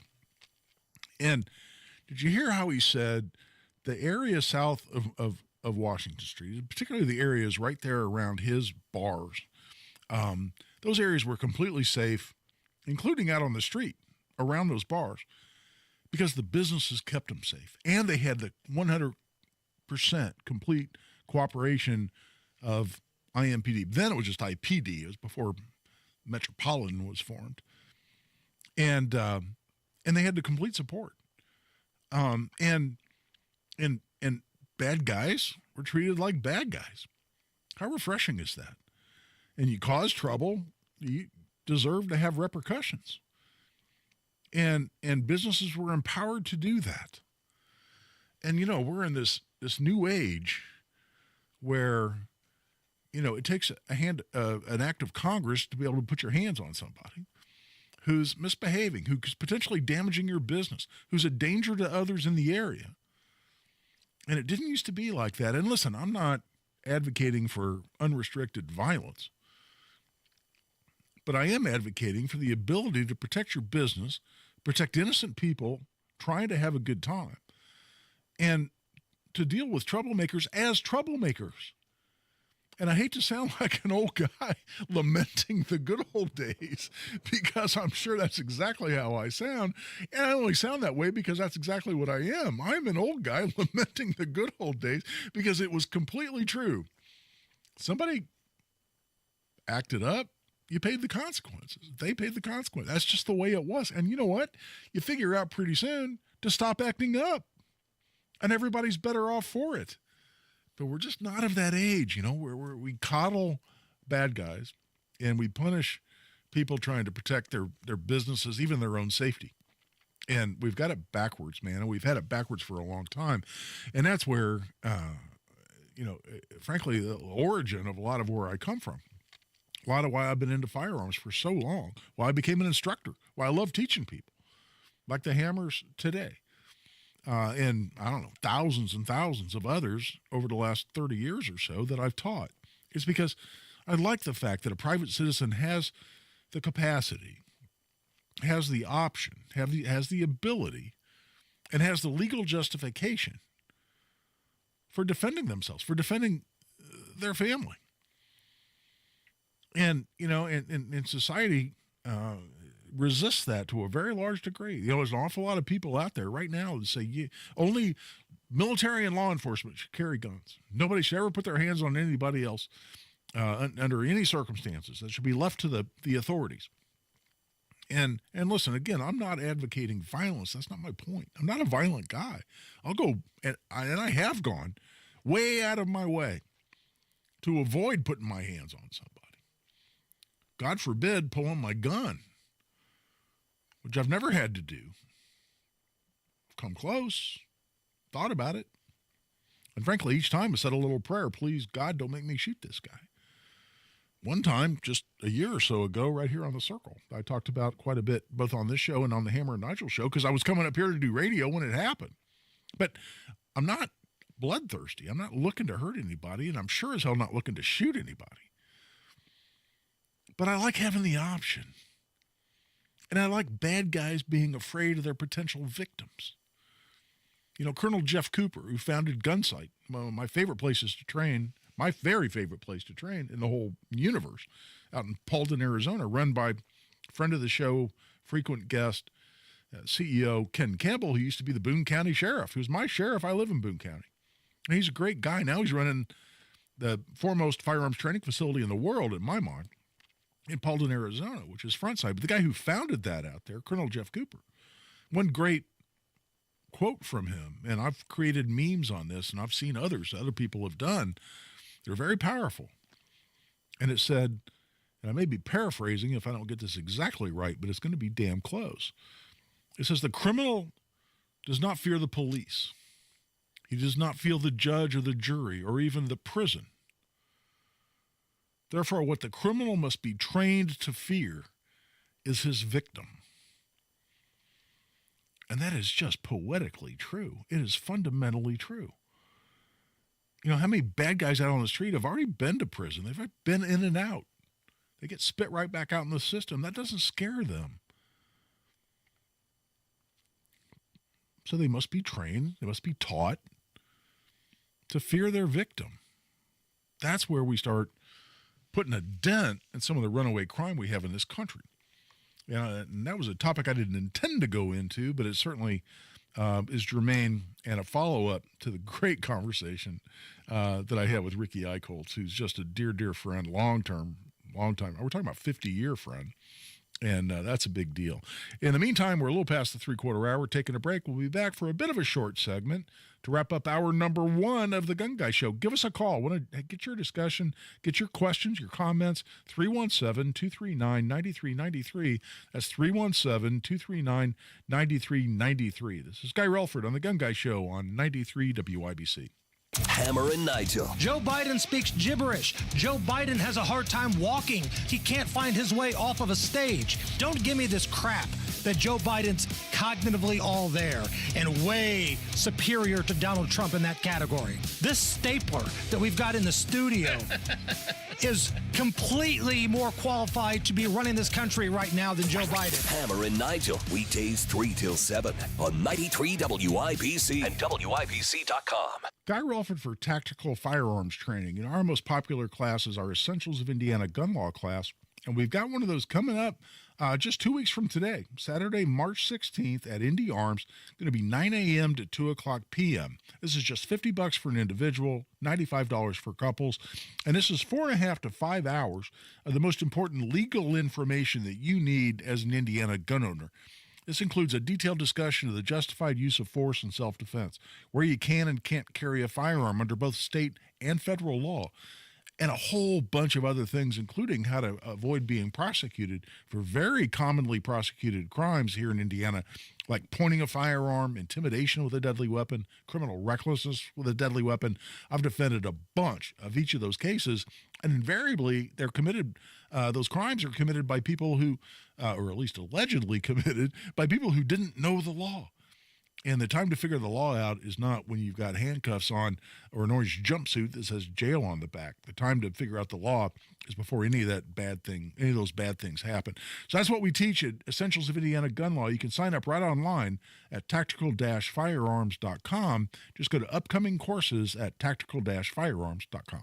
And did you hear how he said the area south of Washington Street, particularly the areas right there around his bars, those areas were completely safe, including out on the street around those bars, because the businesses kept them safe. And they had the 100% complete cooperation of IMPD. Then it was just IPD. It was before Metropolitan was formed. And they had the complete support. And bad guys were treated like bad guys. How refreshing is that? And you cause trouble, you deserve to have repercussions. And businesses were empowered to do that. And, we're in this new age where, it takes an act of Congress to be able to put your hands on somebody who's misbehaving, who's potentially damaging your business, who's a danger to others in the area. And it didn't used to be like that. And listen, I'm not advocating for unrestricted violence, but I am advocating for the ability to protect your business, protect innocent people trying to have a good time, and to deal with troublemakers as troublemakers. And I hate to sound like an old guy lamenting the good old days, because I'm sure that's exactly how I sound. And I only sound that way because that's exactly what I am. I'm an old guy lamenting the good old days because it was completely true. Somebody acted up, you paid the consequences. They paid the consequences. That's just the way it was. And you know what? You figure out pretty soon to stop acting up, and everybody's better off for it. But we're just not of that age, where we coddle bad guys and we punish people trying to protect their businesses, even their own safety. And we've got it backwards, man. And we've had it backwards for a long time. And that's where, frankly, the origin of a lot of where I come from. A lot of why I've been into firearms for so long, why I became an instructor, why I love teaching people, like the Hammers today. And I don't know, thousands and thousands of others over the last 30 years or so that I've taught. It's because I like the fact that a private citizen has the capacity, has the option, has the ability, and has the legal justification for defending themselves, for defending their family. And, and society resists that to a very large degree. There's an awful lot of people out there right now that say only military and law enforcement should carry guns. Nobody should ever put their hands on anybody else under any circumstances. That should be left to the authorities. And listen, again, I'm not advocating violence. That's not my point. I'm not a violent guy. I'll go, and I have gone way out of my way to avoid putting my hands on somebody. God forbid pulling my gun, which I've never had to do. Come close, thought about it. And frankly, each time I said a little prayer, please, God, don't make me shoot this guy. One time, just a year or so ago, right here on The Circle, I talked about quite a bit, both on this show and on the Hammer and Nigel show, because I was coming up here to do radio when it happened. But I'm not bloodthirsty. I'm not looking to hurt anybody, and I'm sure as hell not looking to shoot anybody. But I like having the option. And I like bad guys being afraid of their potential victims. Colonel Jeff Cooper, who founded Gunsight, one of my favorite places to train, my very favorite place to train in the whole universe, out in Paulden, Arizona, run by friend of the show, frequent guest, CEO Ken Campbell, who used to be the Boone County Sheriff, who's my sheriff. I live in Boone County. And he's a great guy. Now he's running the foremost firearms training facility in the world, in my mind, in Paulden, Arizona, which is Frontside. But the guy who founded that out there, Colonel Jeff Cooper, one great quote from him, and I've created memes on this, and I've seen other people have done. They're very powerful. And it said, and I may be paraphrasing if I don't get this exactly right, but it's going to be damn close. It says, the criminal does not fear the police. He does not fear the judge or the jury or even the prison. Therefore, what the criminal must be trained to fear is his victim. And that is just poetically true. It is fundamentally true. How many bad guys out on the street have already been to prison? They've been in and out. They get spit right back out in the system. That doesn't scare them. So they must be trained, they must be taught to fear their victim. That's where we start putting a dent in some of the runaway crime we have in this country. And that was a topic I didn't intend to go into, but it certainly is germane and a follow-up to the great conversation that I had with Ricky Eichholz, who's just a dear, dear friend, long time. We're talking about 50-year friend, and that's a big deal. In the meantime, we're a little past the three-quarter hour. We're taking a break. We'll be back for a bit of a short segment to wrap up hour number 1 of the Gun Guy Show. Give us a call. Want to get your discussion, get your questions, your comments, 317-239-9393. That's 317-239-9393. This is Guy Relford on the Gun Guy Show on 93 WIBC. Hammer and Nigel. Joe Biden speaks gibberish. Joe Biden has a hard time walking. He can't find his way off of a stage. Don't give me this crap that Joe Biden's cognitively all there and way superior to Donald Trump in that category. This stapler that we've got in the studio is completely more qualified to be running this country right now than Joe Biden. Hammer and Nigel, weekdays 3 till 7 on 93 WIBC and WIBC.com. Guy Relford for Tactical Firearms Training. Our most popular class is our Essentials of Indiana Gun Law class, and we've got one of those coming up just 2 weeks from today, Saturday, March 16th at Indy Arms. Going to be 9 a.m. to 2 o'clock p.m. This is just $50 for an individual, $95 for couples, and this is 4.5 to 5 hours of the most important legal information that you need as an Indiana gun owner. This includes a detailed discussion of the justified use of force in self-defense, where you can and can't carry a firearm under both state and federal law, and a whole bunch of other things, including how to avoid being prosecuted for very commonly prosecuted crimes here in Indiana, like pointing a firearm, intimidation with a deadly weapon, criminal recklessness with a deadly weapon. I've defended a bunch of each of those cases, and invariably they're committed, those crimes are committed by people who, or at least allegedly committed by people who didn't know the law. And the time to figure the law out is not when you've got handcuffs on or an orange jumpsuit that says jail on the back. The time to figure out the law is before any of those bad things happen. So that's what we teach at Essentials of Indiana Gun Law. You can sign up right online at tactical-firearms.com. Just go to upcoming courses at tactical-firearms.com.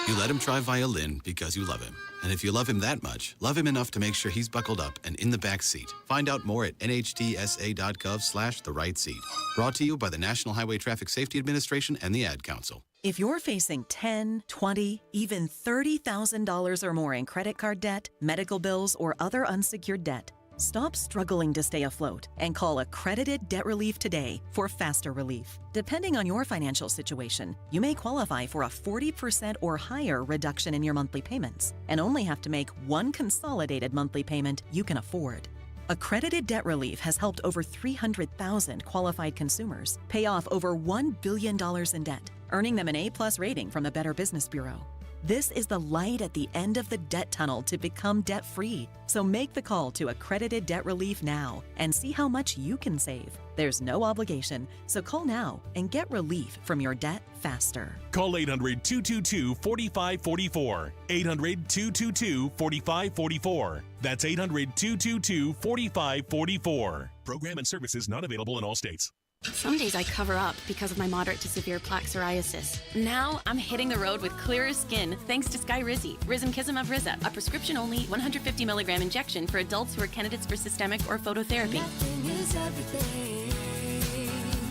You let him try violin because you love him. And if you love him that much, love him enough to make sure he's buckled up and in the back seat. Find out more at nhtsa.gov/the-right-seat. Brought to you by the National Highway Traffic Safety Administration and the Ad Council. If you're facing $10,000, $20,000, even $30,000 or more in credit card debt, medical bills, or other unsecured debt, stop struggling to stay afloat and call Accredited Debt Relief today for faster relief. Depending on your financial situation, you may qualify for a 40% or higher reduction in your monthly payments and only have to make one consolidated monthly payment you can afford. Accredited Debt Relief has helped over 300,000 qualified consumers pay off over $1 billion in debt, earning them an A+ rating from the Better Business Bureau. This is the light at the end of the debt tunnel to become debt-free. So make the call to Accredited Debt Relief now and see how much you can save. There's no obligation, so call now and get relief from your debt faster. Call 800-222-4544. 800-222-4544. That's 800-222-4544. Program and services not available in all states. Some days I cover up because of my moderate to severe plaque psoriasis. Now I'm hitting the road with clearer skin thanks to Skyrizi, Risankizumab Riza, a prescription-only 150 milligram injection for adults who are candidates for systemic or phototherapy.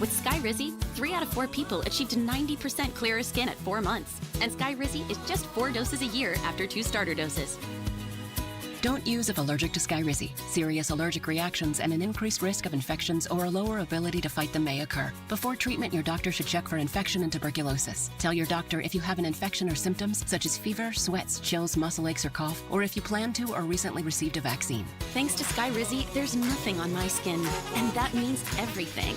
With Skyrizi, 3 out of 4 people achieved 90% clearer skin at 4 months. And Skyrizi is just 4 doses a year after 2 starter doses. Don't use if allergic to Skyrizi. Serious allergic reactions and an increased risk of infections or a lower ability to fight them may occur. Before treatment, your doctor should check for infection and tuberculosis. Tell your doctor if you have an infection or symptoms such as fever, sweats, chills, muscle aches, or cough, or if you plan to or recently received a vaccine. Thanks to Skyrizi, there's nothing on my skin, and that means everything.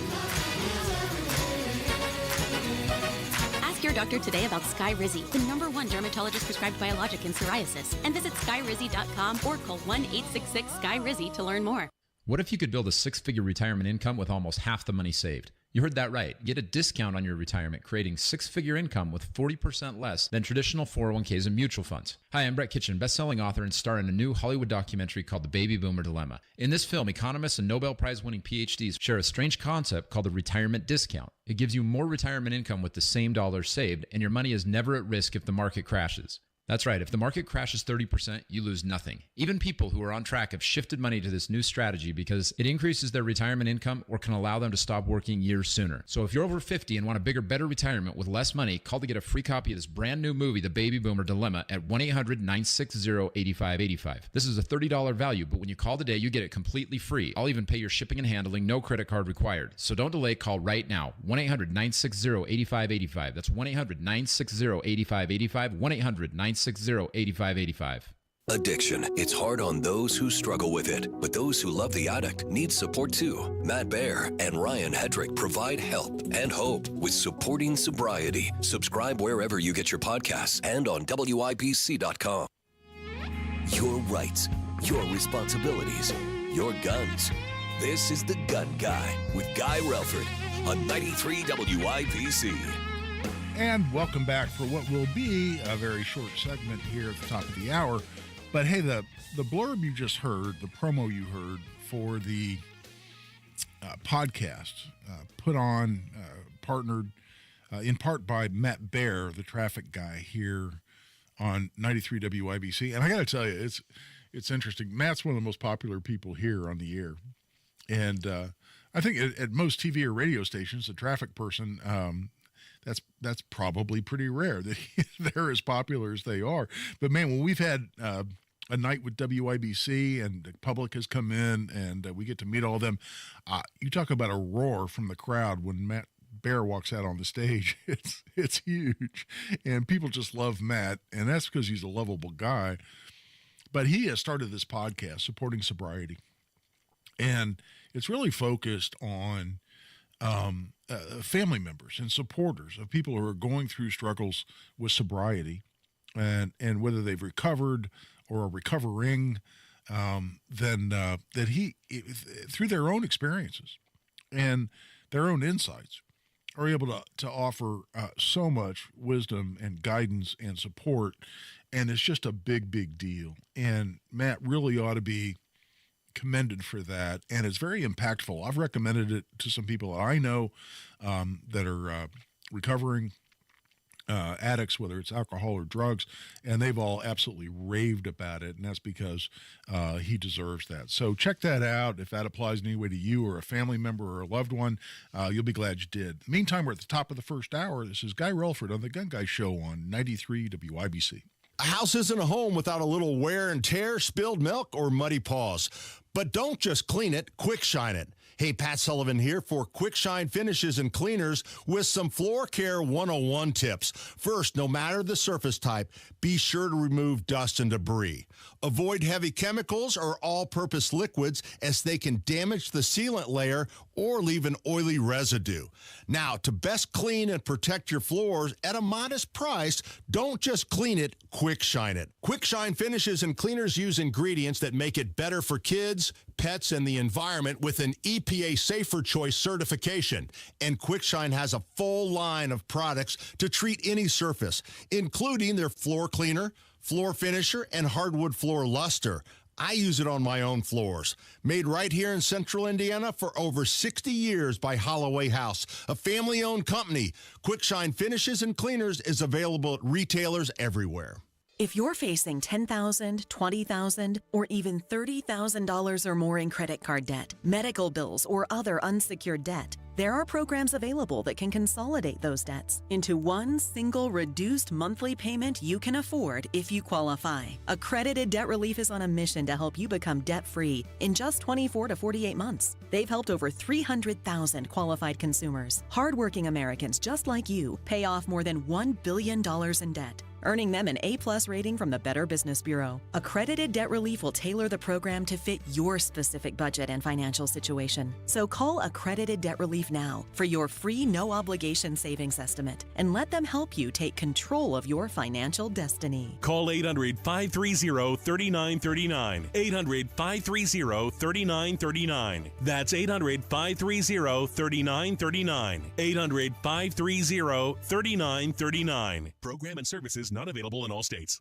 Ask your doctor today about Skyrizi, the #1 dermatologist-prescribed biologic in psoriasis, and visit skyrizi.com or call 1-866-SKY-RIZI to learn more. What if you could build a 6-figure retirement income with almost half the money saved? You heard that right. Get a discount on your retirement, creating 6-figure income with 40% less than traditional 401ks and mutual funds. Hi, I'm Brett Kitchen, best-selling author and star in a new Hollywood documentary called The Baby Boomer Dilemma. In this film, economists and Nobel Prize-winning PhDs share a strange concept called the retirement discount. It gives you more retirement income with the same dollars saved, and your money is never at risk if the market crashes. That's right. If the market crashes 30%, you lose nothing. Even people who are on track have shifted money to this new strategy because it increases their retirement income or can allow them to stop working years sooner. So if you're over 50 and want a bigger, better retirement with less money, call to get a free copy of this brand new movie, The Baby Boomer Dilemma, at 1-800-960-8585. This is a $30 value, but when you call today, you get it completely free. I'll even pay your shipping and handling, no credit card required. So don't delay, call right now. 1-800-960-8585. That's 1-800-960-8585. 1-800-960-8585. Addiction. It's hard on those who struggle with it, but those who love the addict need support too. Matt Baer and Ryan Hedrick provide help and hope with Supporting Sobriety. Subscribe wherever you get your podcasts and on WIBC.com. Your rights, your responsibilities, your guns. This is The Gun Guy with Guy Relford on 93 WIBC. And welcome back for what will be a very short segment here at the top of the hour. But hey, the blurb you just heard, the promo you heard for the podcast, put on, partnered in part by Matt Baer, the traffic guy here on 93 WIBC. And I got to tell you, it's interesting. Matt's one of the most popular people here on the air. And I think at most TV or radio stations, the traffic person, that's probably pretty rare that they're as popular as they are. But man, when we've had a night with WIBC and the public has come in and we get to meet all of them, you talk about a roar from the crowd when Matt Baer walks out on the stage. It's huge, and people just love Matt, and that's because he's a lovable guy. But he has started this podcast, Supporting Sobriety, and it's really focused on family members and supporters of people who are going through struggles with sobriety, and whether they've recovered or are recovering, that he, through their own experiences, and their own insights are able to offer so much wisdom and guidance and support, and it's just a big, big deal. And Matt really ought to be commended for that, and it's very impactful. I've recommended it to some people I know that are recovering addicts, whether it's alcohol or drugs, and they've all absolutely raved about it, and that's because he deserves that. So check that out. If that applies in any way to you or a family member or a loved one, you'll be glad you did. Meantime, we're at the top of the first hour. This is Guy Relford on the Gun Guy Show on 93 WIBC. A house isn't a home without a little wear and tear, spilled milk, or muddy paws. But don't just clean it, quick shine it. Hey, Pat Sullivan here for Quick Shine Finishes and Cleaners with some Floor Care 101 tips. First, no matter the surface type, be sure to remove dust and debris. Avoid heavy chemicals or all-purpose liquids as they can damage the sealant layer or leave an oily residue. Now, to best clean and protect your floors at a modest price, don't just clean it, quick shine it. Quick Shine Finishes and Cleaners use ingredients that make it better for kids, pets, and the environment with an EPA Safer Choice certification. And Quick Shine has a full line of products to treat any surface, including their floor cleaner, floor finisher, and hardwood floor luster. I use it on my own floors. Made right here in Central Indiana for over 60 years by Holloway House, a family-owned company. Quick Shine Finishes and Cleaners is available at retailers everywhere. If you're facing $10,000, $20,000, or even $30,000 or more in credit card debt, medical bills, or other unsecured debt, there are programs available that can consolidate those debts into one single reduced monthly payment you can afford if you qualify. Accredited Debt Relief is on a mission to help you become debt-free in just 24 to 48 months. They've helped over 300,000 qualified consumers. Hardworking Americans just like you pay off more than $1 billion in debt, earning them an A+ rating from the Better Business Bureau. Accredited Debt Relief will tailor the program to fit your specific budget and financial situation. So call Accredited Debt Relief now for your free no-obligation savings estimate and let them help you take control of your financial destiny. Call 800-530-3939. 800-530-3939. That's 800-530-3939. 800-530-3939. Program and services not available in all states.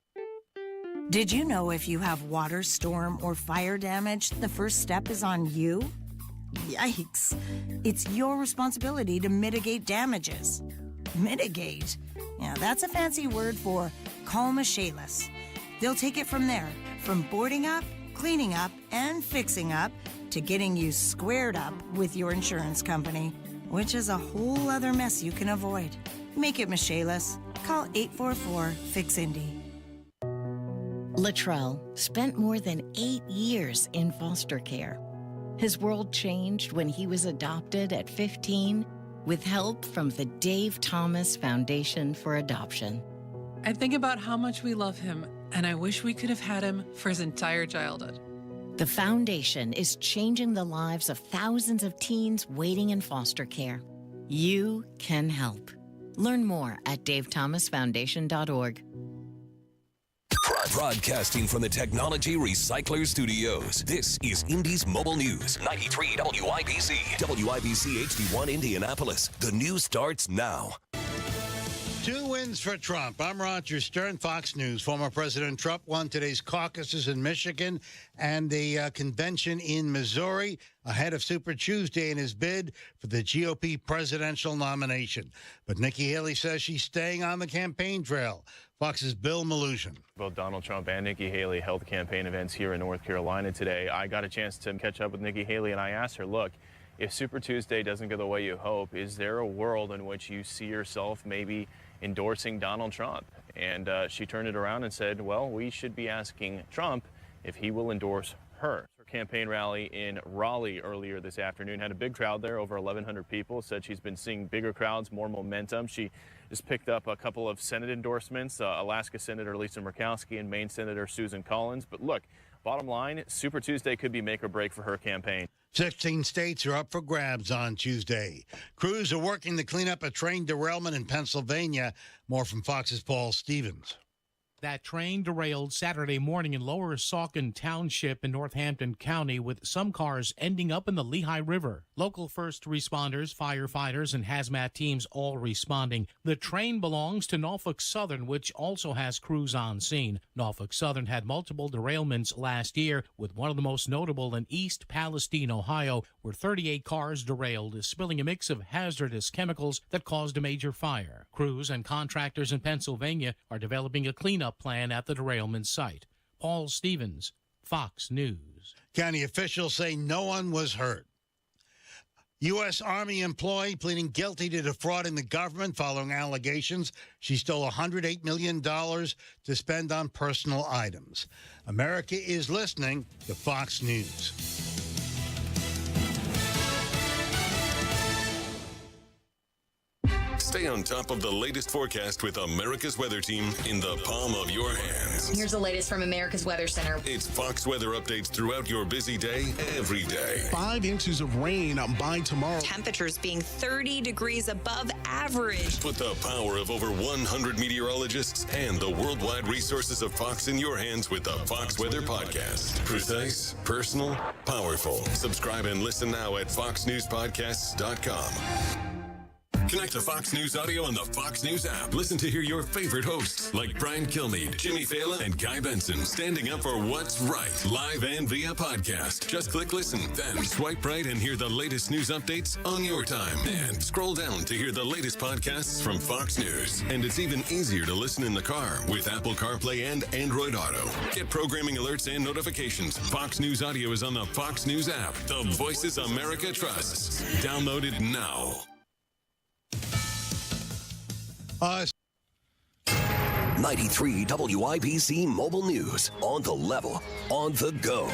Did you know if you have water, storm, or fire damage, the first step is on you? Yikes. It's your responsibility to mitigate damages. Mitigate? Yeah, that's a fancy word for call Michaelis. They'll take it from there, from boarding up, cleaning up, and fixing up, to getting you squared up with your insurance company, which is a whole other mess you can avoid. Make it Michaelis. Call 844-FIX-INDY. Latrell spent more than 8 years in foster care. His world changed when he was adopted at 15 with help from the Dave Thomas Foundation for Adoption. I think about how much we love him, and I wish we could have had him for his entire childhood. The foundation is changing the lives of thousands of teens waiting in foster care. You can help. Learn more at davethomasfoundation.org. Broadcasting from the Technology Recycler Studios, this is Indy's Mobile News, 93 WIBC. WIBC HD1 Indianapolis. The news starts now. 2 wins for Trump. I'm Roger Stern, Fox News. Former President Trump won today's caucuses in Michigan and the convention in Missouri ahead of Super Tuesday in his bid for the GOP presidential nomination. But Nikki Haley says she's staying on the campaign trail. Fox's Bill Maluzhin. Both Donald Trump and Nikki Haley held campaign events here in North Carolina today. I got a chance to catch up with Nikki Haley, and I asked her, look, if Super Tuesday doesn't go the way you hope, is there a world in which you see yourself maybe endorsing Donald Trump? And she turned it around and said, well, we should be asking Trump if he will endorse her. Her campaign rally in Raleigh earlier this afternoon had a big crowd there, over 1,100 people. Said she's been seeing bigger crowds, more momentum. She just picked up a couple of Senate endorsements, Alaska Senator Lisa Murkowski and Maine Senator Susan Collins. But look, bottom line, Super Tuesday could be make or break for her campaign. 16 states are up for grabs on Tuesday. Crews are working to clean up a train derailment in Pennsylvania. More from Fox's Paul Stevens. That train derailed Saturday morning in Lower Saucon Township in Northampton County, with some cars ending up in the Lehigh River. Local first responders, firefighters, and hazmat teams all responding. The train belongs to Norfolk Southern, which also has crews on scene. Norfolk Southern had multiple derailments last year, with one of the most notable in East Palestine, Ohio, where 38 cars derailed, spilling a mix of hazardous chemicals that caused a major fire. Crews and contractors in Pennsylvania are developing a cleanup plan at the derailment site. Paul Stevens, Fox News. County officials say no one was hurt. U.S. Army employee pleading guilty to defrauding the government following allegations she stole $108 million to spend on personal items. America is listening to Fox News. Stay on top of the latest forecast with America's Weather Team in the palm of your hands. Here's the latest from America's Weather Center. It's Fox weather updates throughout your busy day, every day. 5 inches of rain by tomorrow. Temperatures being 30 degrees above average. Put the power of over 100 meteorologists and the worldwide resources of Fox in your hands with the Fox Weather Podcast. Precise, personal, powerful. Subscribe and listen now at foxnewspodcasts.com. Connect to Fox News Audio on the Fox News app. Listen to hear your favorite hosts like Brian Kilmeade, Jimmy Fallon, and Guy Benson standing up for what's right, live and via podcast. Just click listen, then swipe right and hear the latest news updates on your time. And scroll down to hear the latest podcasts from Fox News. And it's even easier to listen in the car with Apple CarPlay and Android Auto. Get programming alerts and notifications. Fox News Audio is on the Fox News app. The voices America trusts. Download it now. 93 WIBC Mobile News. On the level, on the go.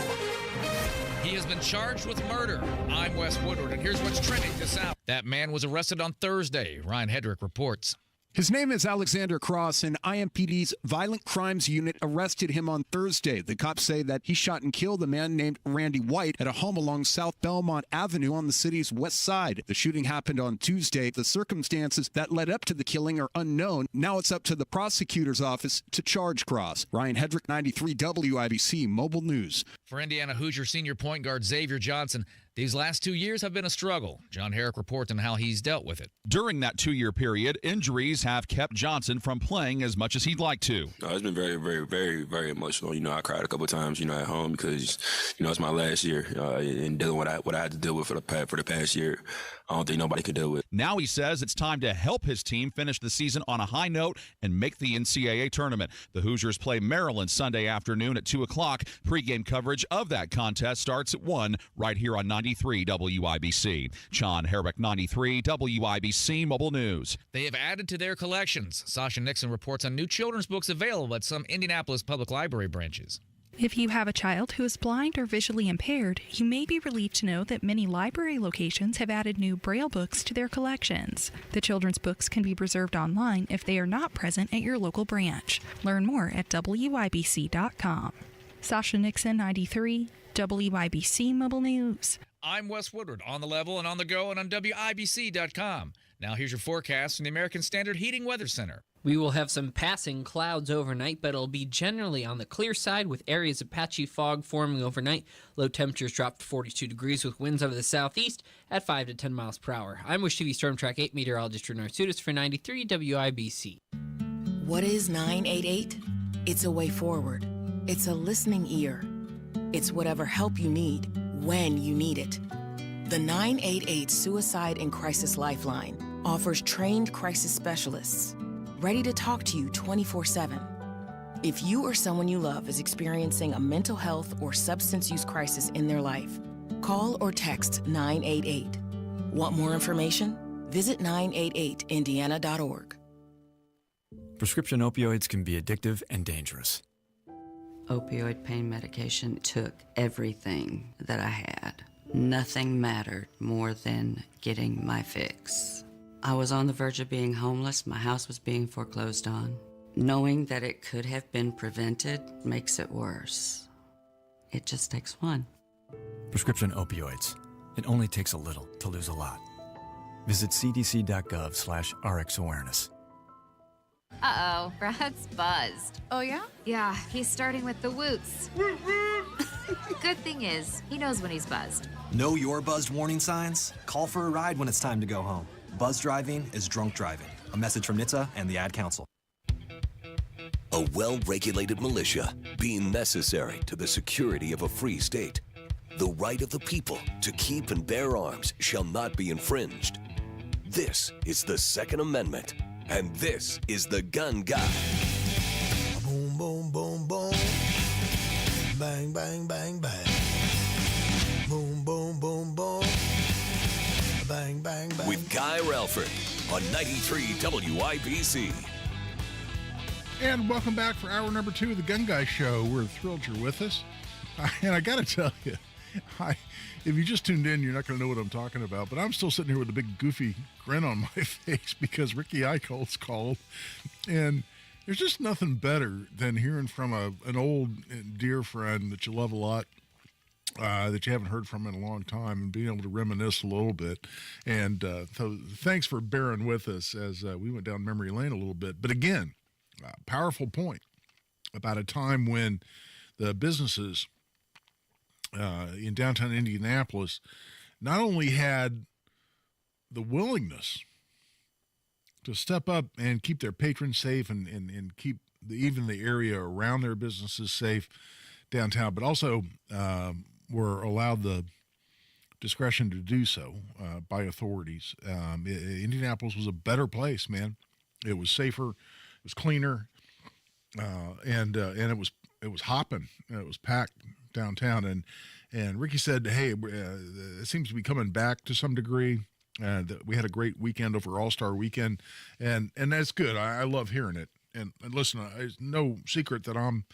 He has been charged with murder. I'm Wes Woodward, and here's what's trending this hour. That man was arrested on Thursday. Ryan Hedrick reports. His name is Alexander Cross, and IMPD's Violent Crimes Unit arrested him on Thursday. The cops say that he shot and killed a man named Randy White at a home along South Belmont Avenue on the city's west side. The shooting happened on Tuesday. The circumstances that led up to the killing are unknown. Now it's up to the prosecutor's office to charge Cross. Ryan Hedrick, 93 WIBC Mobile News. For Indiana Hoosier senior point guard Xavier Johnson, these last 2 years have been a struggle. John Herrick reports on how he's dealt with it. During that 2-year period, injuries have kept Johnson from playing as much as he'd like to. It's been very, very, very, very emotional. I cried a couple of times, at home because, it's my last year and dealing with what I had to deal with for the past year. I don't think nobody could deal with. Now he says it's time to help his team finish the season on a high note and make the NCAA tournament. The Hoosiers play Maryland Sunday afternoon at 2 o'clock. Pre-game coverage of that contest starts at 1 right here on 93 WIBC. John Herrick, 93 WIBC Mobile News. They have added to their collections. Sasha Nixon reports on new children's books available at some Indianapolis Public Library branches. If you have a child who is blind or visually impaired, you may be relieved to know that many library locations have added new Braille books to their collections. The children's books can be reserved online if they are not present at your local branch. Learn more at WIBC.com. Sasha Nixon, 93, WIBC Mobile News. I'm Wes Woodward, on the level and on the go and on WIBC.com. Now here's your forecast from the American Standard Heating Weather Center. We will have some passing clouds overnight, but it'll be generally on the clear side with areas of patchy fog forming overnight. Low temperatures drop to 42 degrees with winds over the southeast at 5 to 10 miles per hour. I'm Wish TV Storm Track 8 meteorologist Drew Narsutis for 93 WIBC. What is 988? It's a way forward. It's a listening ear. It's whatever help you need when you need it. The 988 Suicide and Crisis Lifeline offers trained crisis specialists ready to talk to you 24/7. If you or someone you love is experiencing a mental health or substance use crisis in their life, call or text 988. Want more information? Visit 988indiana.org. Prescription opioids can be addictive and dangerous. Opioid pain medication took everything that I had. Nothing mattered more than getting my fix. I was on the verge of being homeless. My house was being foreclosed on. Knowing that it could have been prevented makes it worse. It just takes one. Prescription opioids. It only takes a little to lose a lot. Visit cdc.gov/RxAwareness. Uh-oh, Brad's buzzed. Oh, yeah? Yeah, he's starting with the woots. Good thing is, he knows when he's buzzed. Know your buzzed warning signs? Call for a ride when it's time to go home. Buzz driving is drunk driving. A message from NHTSA and the Ad Council. A well-regulated militia being necessary to the security of a free state. The right of the people to keep and bear arms shall not be infringed. This is the Second Amendment, and this is the Gun Guy. Boom, boom, boom, boom. Bang, bang, bang, bang. Boom, boom, boom, boom. Bang, bang, bang. With Guy Relford on 93 WIBC. And welcome back for hour number 2 of the Gun Guy Show. We're thrilled you're with us. And I got to tell you, if you just tuned in, you're not going to know what I'm talking about. But I'm still sitting here with a big goofy grin on my face because Ricky Eichelt's called. And there's just nothing better than hearing from an old dear friend that you love a lot, that you haven't heard from in a long time, and being able to reminisce a little bit. And so thanks for bearing with us as we went down memory lane a little bit. But again, powerful point about a time when the businesses in downtown Indianapolis not only had the willingness to step up and keep their patrons safe and keep even the area around their businesses safe downtown, but also were allowed the discretion to do so by authorities. Indianapolis was a better place, man. It was safer. It was cleaner, and it was hopping. It was packed downtown, and Ricky said, "Hey, it seems to be coming back to some degree." We had a great weekend over All-Star Weekend, and that's good. I love hearing it. And listen, it's no secret that I'm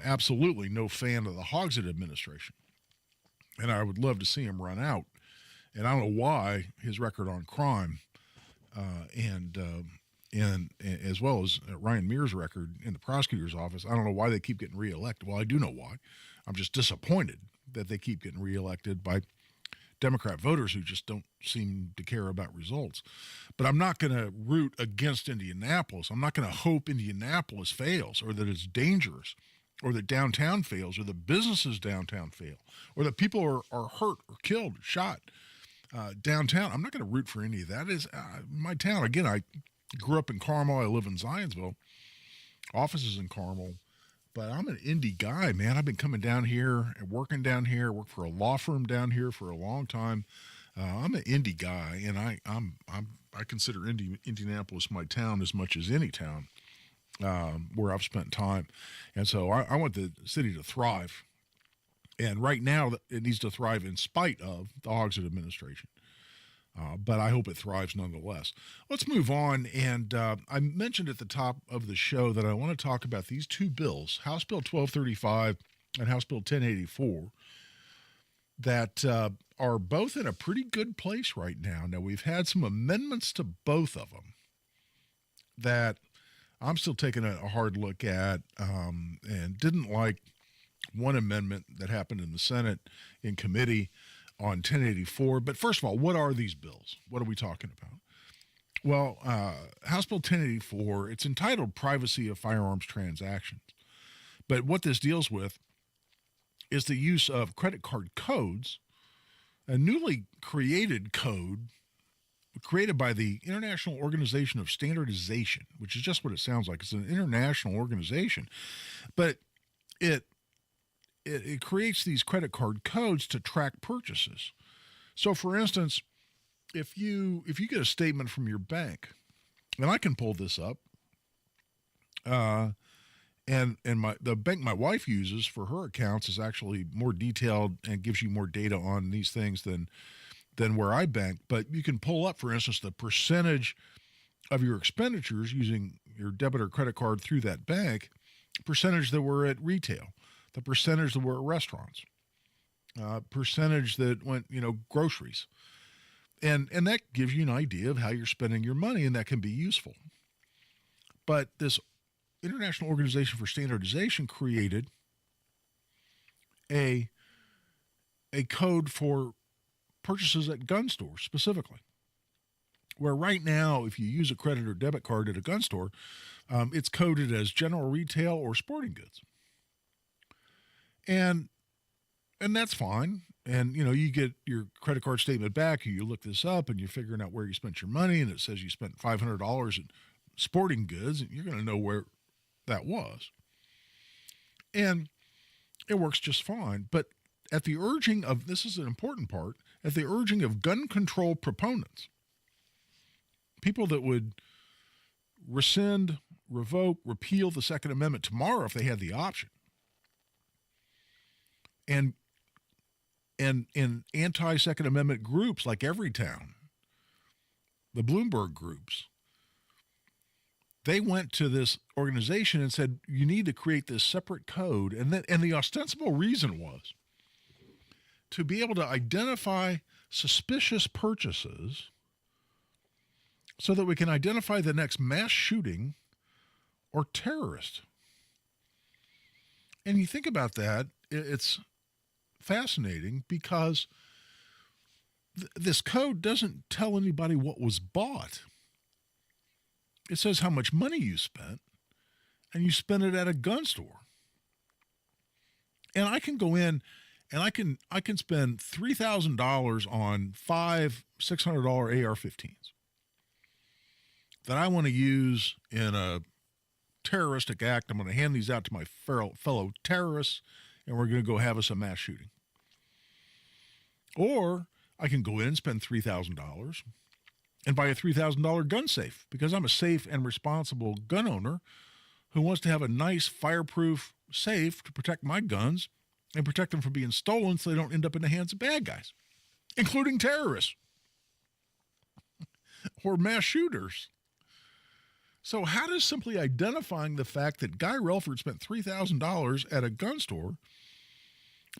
absolutely no fan of the Hogsett administration, and I would love to see him run out. And I don't know why his record on crime, and as well as Ryan Mears' record in the prosecutor's office, I don't know why they keep getting reelected. Well, I do know why. I'm just disappointed that they keep getting reelected by Democrat voters who just don't seem to care about results. But I'm not going to root against Indianapolis. I'm not going to hope Indianapolis fails, or that it's dangerous, or that downtown fails, or the businesses downtown fail, or that people are hurt or killed, shot downtown. I'm not going to root for any of that. It's my town. Again, I grew up in Carmel. I live in Zionsville. Offices in Carmel. But I'm an Indy guy, man. I've been coming down here and working down here. Worked for a law firm down here for a long time. I'm an Indy guy, and I consider Indianapolis my town as much as any town where I've spent time. And so I want the city to thrive. And right now, it needs to thrive in spite of the Hogsett administration. But I hope it thrives nonetheless. Let's move on. And I mentioned at the top of the show that I want to talk about these two bills, House Bill 1235 and House Bill 1084, that are both in a pretty good place right now. Now, we've had some amendments to both of them that I'm still taking a hard look at, and didn't like one amendment that happened in the Senate in committee on 1084. But first of all, what are these bills? What are we talking about? Well, House Bill 1084, it's entitled Privacy of Firearms Transactions. But what this deals with is the use of credit card codes, a newly created code created by the International Organization of Standardization, which is just what it sounds like. It's an international organization. But it creates these credit card codes to track purchases. So, for instance, if you get a statement from your bank, and I can pull this up, and the bank my wife uses for her accounts is actually more detailed and gives you more data on these things than where I bank. But you can pull up, for instance, the percentage of your expenditures using your debit or credit card through that bank, percentage that were at retail, the percentage that were at restaurants, percentage that went, groceries. And that gives you an idea of how you're spending your money, and that can be useful. But this International Organization for Standardization created a code for purchases at gun stores specifically. where right now, if you use a credit or debit card at a gun store, it's coded as general retail or sporting goods. And that's fine. And, you get your credit card statement back, you look this up, and you're figuring out where you spent your money, and it says you spent $500 in sporting goods, and you're going to know where that was. And it works just fine. But at the urging of, this is an important part, at the urging of gun control proponents, people that would rescind, revoke, repeal the Second Amendment tomorrow if they had the option, and in anti-Second Amendment groups like Everytown, the Bloomberg groups, they went to this organization and said, you need to create this separate code. And the ostensible reason was to be able to identify suspicious purchases so that we can identify the next mass shooting or terrorist. And you think about that, it's fascinating because this code doesn't tell anybody what was bought. It says how much money you spent, and you spent it at a gun store. And I can go in and I can spend $3,000 on 5 $600 AR-15s that I want to use in a terroristic act. I'm going to hand these out to my fellow terrorists, and we're going to go have us a mass shooting. Or I can go in and spend $3,000 and buy a $3,000 gun safe because I'm a safe and responsible gun owner who wants to have a nice fireproof safe to protect my guns and protect them from being stolen so they don't end up in the hands of bad guys, including terrorists or mass shooters. So how does simply identifying the fact that Guy Relford spent $3,000 at a gun store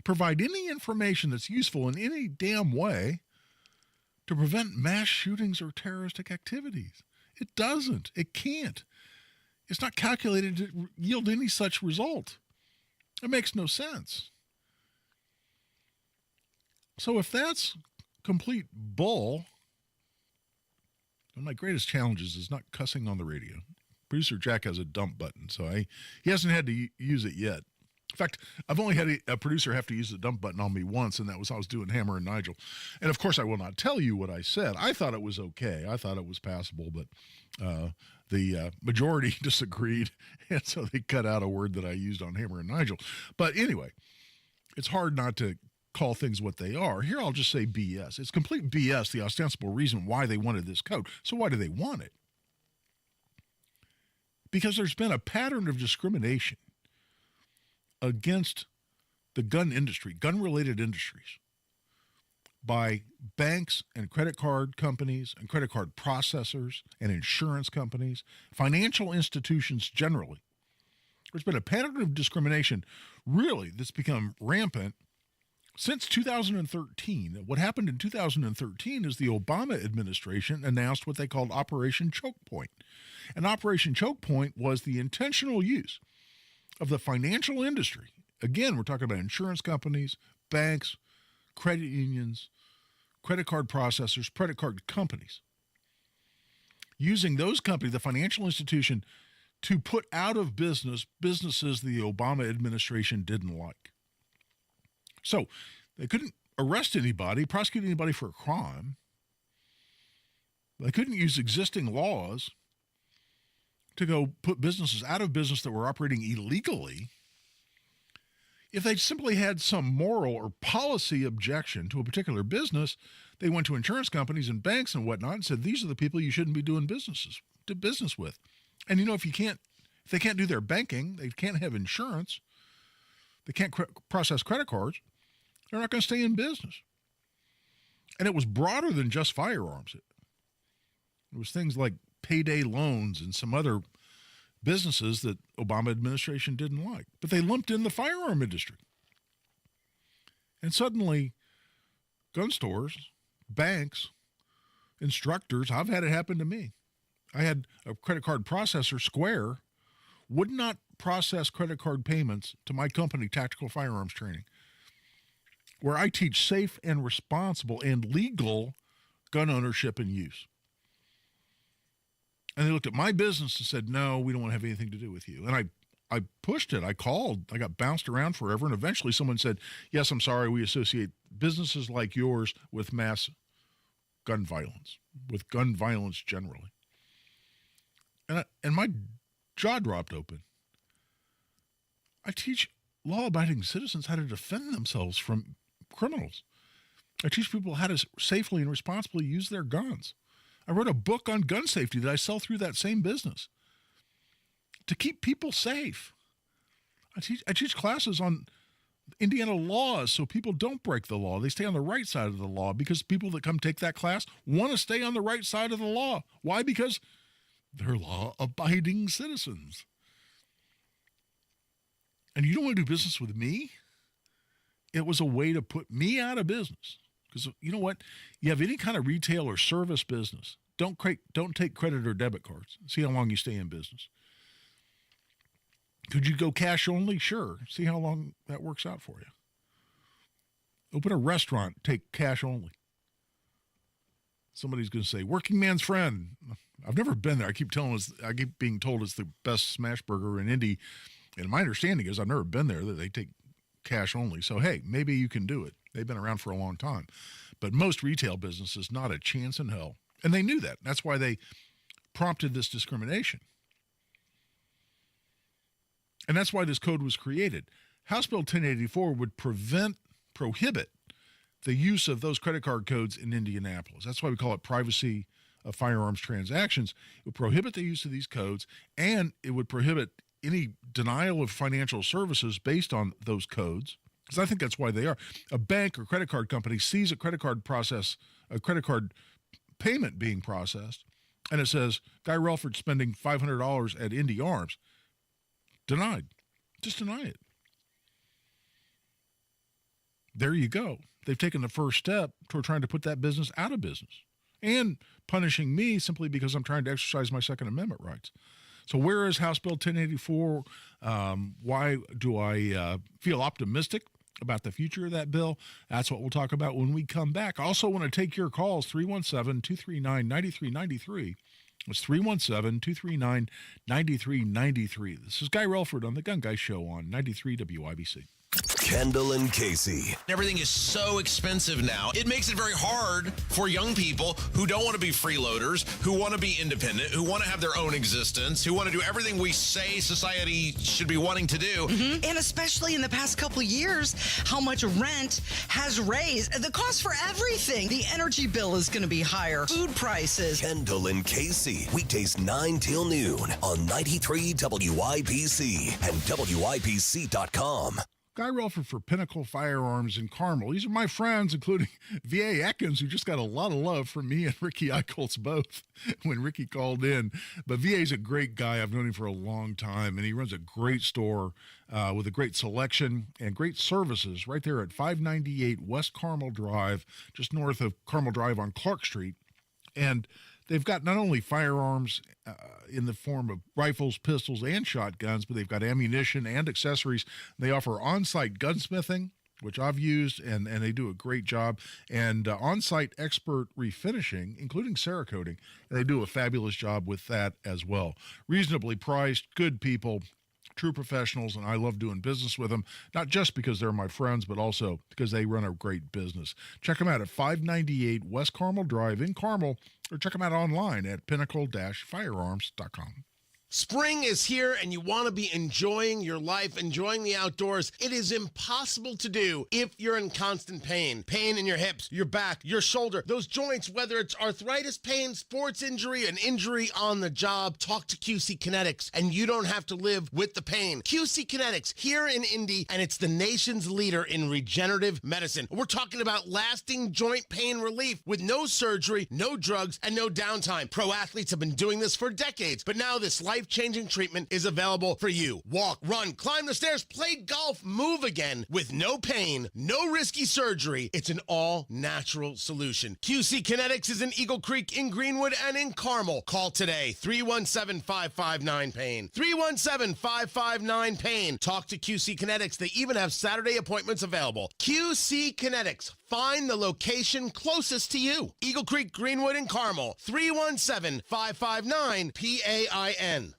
provide any information that's useful in any damn way to prevent mass shootings or terroristic activities? It doesn't. It can't. It's not calculated to yield any such result. It makes no sense. So if that's complete bull, one of my greatest challenges is not cussing on the radio. Producer Jack has a dump button, so he hasn't had to use it yet. In fact, I've only had a producer have to use the dump button on me once, and that was I was doing Hammer and Nigel. And, of course, I will not tell you what I said. I thought it was okay. I thought it was passable, but the majority disagreed, and so they cut out a word that I used on Hammer and Nigel. But anyway, it's hard not to call things what they are. Here I'll just say BS. It's complete BS, the ostensible reason why they wanted this code. So why do they want it? Because there's been a pattern of discrimination against the gun industry, gun-related industries, by banks and credit card companies and credit card processors and insurance companies, financial institutions generally. There's been a pattern of discrimination, really, that's become rampant since 2013. What happened in 2013 is the Obama administration announced what they called Operation Choke Point. And Operation Choke Point was the intentional use of the financial industry. Again, we're talking about insurance companies, banks, credit unions, credit card processors, credit card companies, using those companies, the financial institution, to put out of business businesses the Obama administration didn't like. So they couldn't arrest anybody, prosecute anybody for a crime. They couldn't use existing laws to go put businesses out of business that were operating illegally. If they simply had some moral or policy objection to a particular business, they went to insurance companies and banks and whatnot and said, these are the people you shouldn't be doing business with. And if they can't do their banking, they can't have insurance, they can't process credit cards, they're not going to stay in business. And it was broader than just firearms. It was things like payday loans and some other businesses that Obama administration didn't like. But they lumped in the firearm industry. And suddenly, gun stores, banks, instructors, I've had it happen to me. I had a credit card processor, Square, would not process credit card payments to my company, Tactical Firearms Training, where I teach safe and responsible and legal gun ownership and use. And they looked at my business and said, no, we don't want to have anything to do with you. And I pushed it. I called. I got bounced around forever. And eventually someone said, yes, I'm sorry. We associate businesses like yours with mass gun violence, with gun violence generally. And my jaw dropped open. I teach law-abiding citizens how to defend themselves from criminals. I teach people how to safely and responsibly use their guns. I wrote a book on gun safety that I sell through that same business to keep people safe. I teach classes on Indiana laws so people don't break the law. They stay on the right side of the law because people that come take that class want to stay on the right side of the law. Why? Because they're law-abiding citizens. And you don't want to do business with me? It was a way to put me out of business. Because you know what? You have any kind of retail or service business, don't take credit or debit cards. See how long you stay in business. Could you go cash only? Sure. See how long that works out for you. Open a restaurant, take cash only. Somebody's going to say, working man's friend. I've never been there. I keep being told it's the best smash burger in Indy. And my understanding is I've never been there, that they take cash only. So, hey, maybe you can do it. They've been around for a long time. But most retail businesses, not a chance in hell. And they knew that. That's why they prompted this discrimination. And that's why this code was created. House Bill 1084 would prohibit the use of those credit card codes in Indianapolis. That's why we call it privacy of firearms transactions. It would prohibit the use of these codes, and it would prohibit any denial of financial services based on those codes. Because I think that's why they are. A bank or credit card company sees a credit card payment being processed, and it says, Guy Relford spending $500 at Indy Arms. Denied. Just deny it. There you go. They've taken the first step toward trying to put that business out of business and punishing me simply because I'm trying to exercise my Second Amendment rights. So where is House Bill 1084? Why do I feel optimistic about the future of that bill? That's what we'll talk about when we come back. I also want to take your calls, 317-239-9393. It's 317-239-9393. This is Guy Relford on The Gun Guy Show on 93 WIBC. Kendall and Casey. Everything is so expensive now. It makes it very hard for young people who don't want to be freeloaders, who want to be independent, who want to have their own existence, who want to do everything we say society should be wanting to do. Mm-hmm. And especially in the past couple of years, how much rent has raised. The cost for everything. The energy bill is going to be higher. Food prices. Kendall and Casey. Weekdays 9 till noon on 93 WIBC and WIBC.com. Guy Relford for Pinnacle Firearms in Carmel. These are my friends, including V.A. Atkins, who just got a lot of love from me and Ricky Eicholtz both when Ricky called in. But V.A.'s a great guy. I've known him for a long time, and he runs a great store with a great selection and great services right there at 598 West Carmel Drive, just north of Carmel Drive on Clark Street. And they've got not only firearms in the form of rifles, pistols, and shotguns, but they've got ammunition and accessories. They offer on-site gunsmithing, which I've used, and they do a great job, and on-site expert refinishing, including Cerakoting. And they do a fabulous job with that as well. Reasonably priced, good people, true professionals, and I love doing business with them, not just because they're my friends, but also because they run a great business. Check them out at 598 West Carmel Drive in Carmel, or check them out online at pinnacle-firearms.com. Spring is here and you want to be enjoying your life, enjoying the outdoors. It is impossible to do if you're in constant pain. Pain in your hips, your back, your shoulder, those joints, whether it's arthritis pain, sports injury, an injury on the job. Talk to QC Kinetics and you don't have to live with the pain. QC Kinetics here in Indy, and it's the nation's leader in regenerative medicine. We're talking about lasting joint pain relief with no surgery, no drugs, and no downtime. Pro athletes have been doing this for decades, but now this life-changing treatment is available for you. Walk, run, climb the stairs, play golf, move again with no pain, no risky surgery. It's an all-natural solution. QC Kinetics is in Eagle Creek, in Greenwood, and in Carmel. Call today, 317-559-PAIN. 317-559-PAIN. Talk to QC Kinetics. They even have Saturday appointments available. QC Kinetics, Find the location closest to you. Eagle Creek, Greenwood, and Carmel, 317-559-PAIN.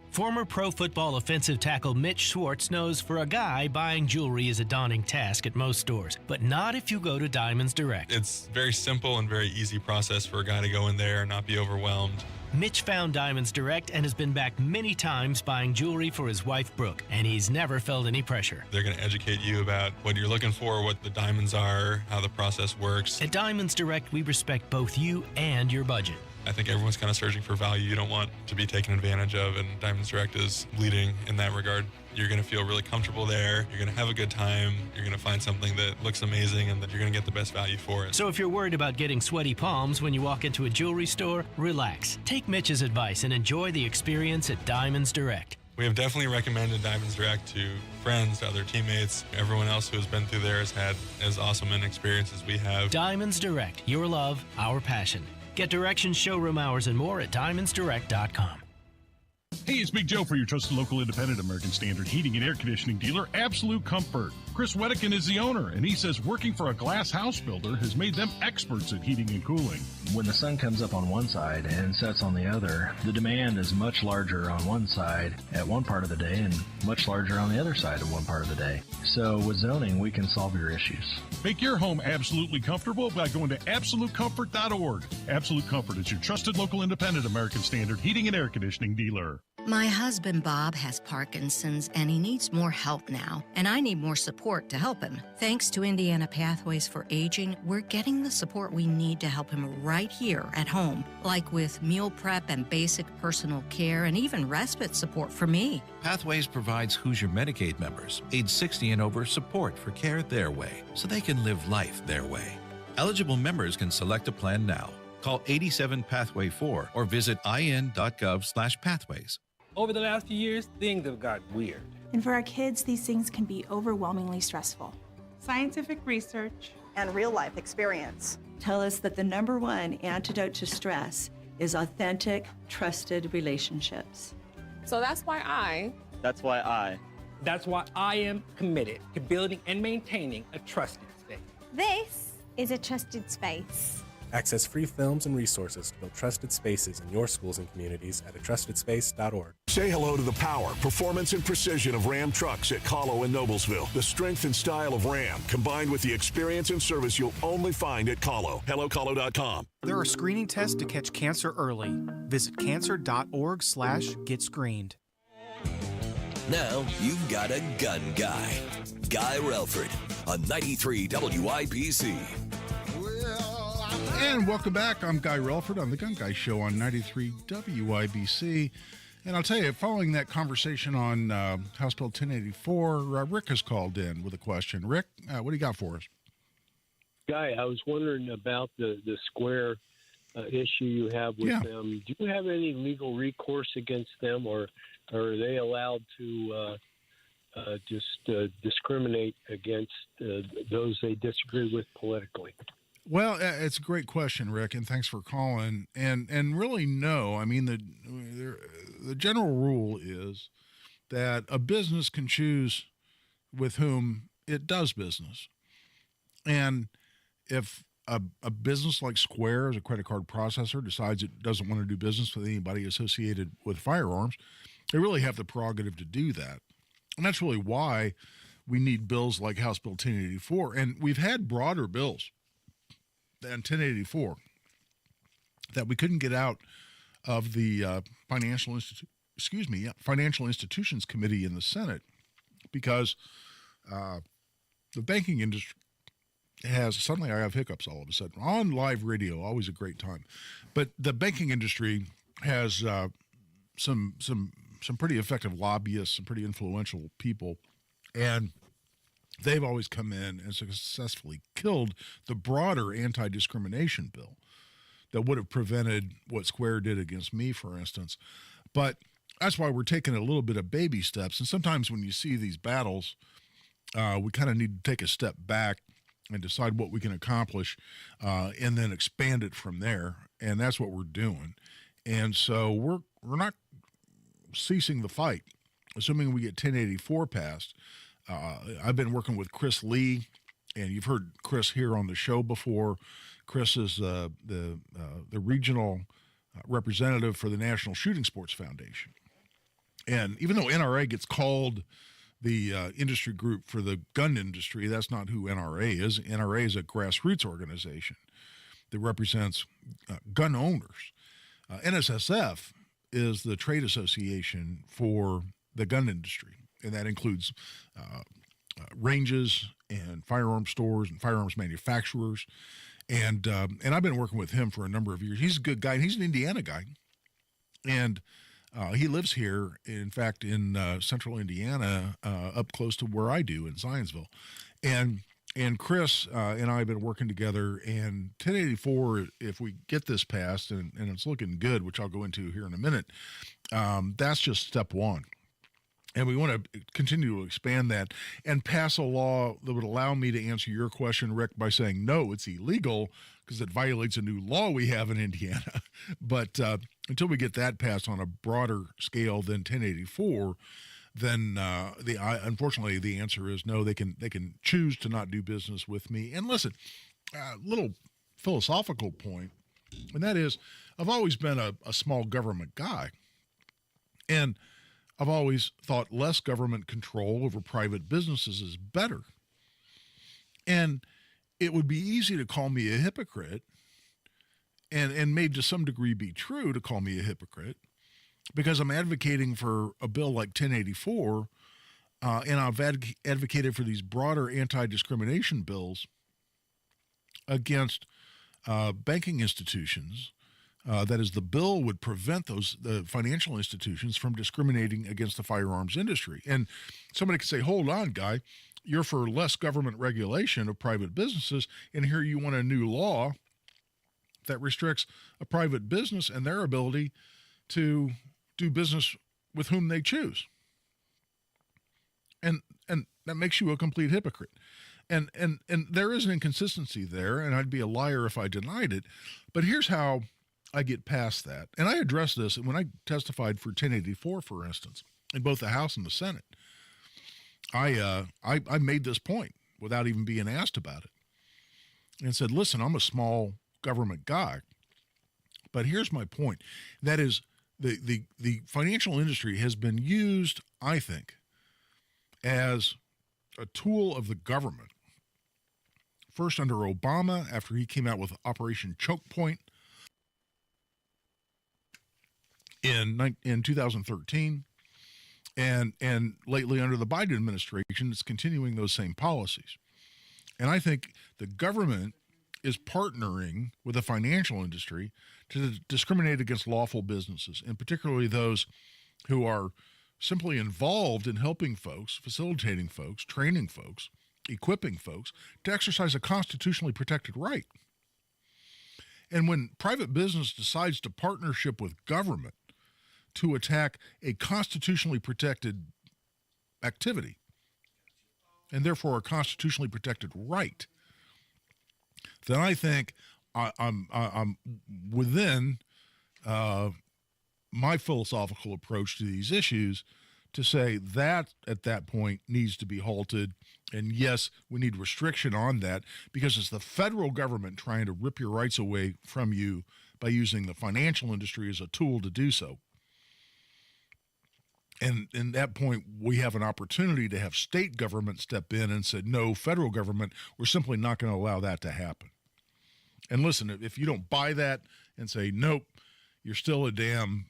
Former pro football offensive tackle Mitch Schwartz knows for a guy, buying jewelry is a daunting task at most stores, but not if you go to Diamonds Direct. It's very simple and very easy process for a guy to go in there and not be overwhelmed. Mitch found Diamonds Direct and has been back many times buying jewelry for his wife, Brooke, and he's never felt any pressure. They're going to educate you about what you're looking for, what the diamonds are, how the process works. At Diamonds Direct, we respect both you and your budget. I think everyone's kind of searching for value. You don't want to be taken advantage of, and Diamonds Direct is leading in that regard. You're going to feel really comfortable there. You're going to have a good time. You're going to find something that looks amazing and that you're going to get the best value for it. So if you're worried about getting sweaty palms when you walk into a jewelry store, relax. Take Mitch's advice and enjoy the experience at Diamonds Direct. We have definitely recommended Diamonds Direct to friends, to other teammates. Everyone else who has been through there has had as awesome an experience as we have. Diamonds Direct. Your love, our passion. Get directions, showroom hours, and more at diamondsdirect.com. Hey, it's Big Joe for your trusted local independent American Standard heating and air conditioning dealer, Absolute Comfort. Chris Wedekin is the owner, and he says working for a glass house builder has made them experts at heating and cooling. When the sun comes up on one side and sets on the other, the demand is much larger on one side at one part of the day and much larger on the other side at one part of the day. So with zoning, we can solve your issues. Make your home absolutely comfortable by going to AbsoluteComfort.org. Absolute Comfort is your trusted local independent American Standard heating and air conditioning dealer. My husband, Bob, has Parkinson's, and he needs more help now, and I need more support to help him. Thanks to Indiana Pathways for Aging, we're getting the support we need to help him right here at home, like with meal prep and basic personal care, and even respite support for me. Pathways provides Hoosier Medicaid members, age 60 and over, support for care their way, so they can live life their way. Eligible members can select a plan now. Call 87-PATHWAY-4 or visit in.gov/pathways. Over the last few years, things have got weird. And for our kids, these things can be overwhelmingly stressful. Scientific research and real-life experience tell us that the #1 antidote to stress is authentic, trusted relationships. So that's why I am committed to building and maintaining a trusted space. This is a trusted space. Access free films and resources to build trusted spaces in your schools and communities at atrustedspace.org. Say hello to the power, performance, and precision of Ram trucks at Kahlo and Noblesville. The strength and style of Ram, combined with the experience and service you'll only find at Kahlo. HelloKahlo.com. There are screening tests to catch cancer early. Visit cancer.org/getscreened. Now you've got a gun guy. Guy Relford on 93 WIBC. And welcome back. I'm Guy Relford on the Gun Guy Show on 93 WIBC. And I'll tell you, following that conversation on House Bill 1084, Rick has called in with a question. Rick, what do you got for us? Guy, I was wondering about the Square issue you have with them. Do you have any legal recourse against them, or are they allowed to just discriminate against those they disagree with politically? Well, it's a great question, Rick, and thanks for calling. And really, no. I mean, the general rule is that a business can choose with whom it does business. And if a business like Square, as a credit card processor, decides it doesn't want to do business with anybody associated with firearms, they really have the prerogative to do that. And that's really why we need bills like House Bill 1084. And we've had broader bills than 1084 that we couldn't get out of the Financial Institutions Committee in the Senate because the banking industry has, suddenly I have hiccups all of a sudden. On live radio, always a great time. But the banking industry has some pretty effective lobbyists, some pretty influential people, and they've always come in and successfully killed the broader anti-discrimination bill that would have prevented what Square did against me, for instance. But that's why we're taking a little bit of baby steps. And sometimes when you see these battles, we kind of need to take a step back and decide what we can accomplish and then expand it from there. And that's what we're doing. And so we're not ceasing the fight, assuming we get 1084 passed. I've been working with Chris Lee and you've heard Chris here on the show before. Chris is the regional representative for the National Shooting Sports Foundation. And even though NRA gets called the industry group for the gun industry, that's not who NRA is. NRA is a grassroots organization that represents gun owners. NSSF is the trade association for the gun industry, and that includes ranges and firearms stores and firearms manufacturers. And I've been working with him for a number of years. He's a good guy, and he's an Indiana guy. And he lives here, in fact, in central Indiana, up close to where I do in Zionsville. And Chris and I have been working together, and 1084, if we get this passed, and it's looking good, which I'll go into here in a minute, that's just step one. And we want to continue to expand that and pass a law that would allow me to answer your question, Rick, by saying, no, it's illegal because it violates a new law we have in Indiana. But until we get that passed on a broader scale than 1084, then unfortunately the answer is no. They can choose to not do business with me. And listen, a little philosophical point, and that is I've always been a small government guy. And I've always thought less government control over private businesses is better. And it would be easy to call me a hypocrite, and maybe to some degree be true to call me a hypocrite, because I'm advocating for a bill like 1084, and I've advocated for these broader anti-discrimination bills against banking institutions. That is, the bill would prevent the financial institutions from discriminating against the firearms industry. And somebody could say, hold on, Guy, you're for less government regulation of private businesses, and here you want a new law that restricts a private business and their ability to do business with whom they choose. And that makes you a complete hypocrite. And there is an inconsistency there, and I'd be a liar if I denied it. But here's how I get past that. And I addressed this when I testified for 1084, for instance, in both the House and the Senate. I made this point without even being asked about it, and said, listen, I'm a small government guy, but here's my point. That is, the financial industry has been used, I think, as a tool of the government. First under Obama, after he came out with Operation Choke Point in 2013, and lately under the Biden administration, it's continuing those same policies. And I think the government is partnering with the financial industry to discriminate against lawful businesses, and particularly those who are simply involved in helping folks, facilitating folks, training folks, equipping folks to exercise a constitutionally protected right. And when private business decides to partnership with government to attack a constitutionally protected activity, and therefore a constitutionally protected right, then I think I'm within my philosophical approach to these issues to say that at that point needs to be halted. And yes, we need restriction on that, because it's the federal government trying to rip your rights away from you by using the financial industry as a tool to do so. And in that point, we have an opportunity to have state government step in and say, no, federal government, we're simply not going to allow that to happen. And listen, if you don't buy that and say, nope, you're still a damn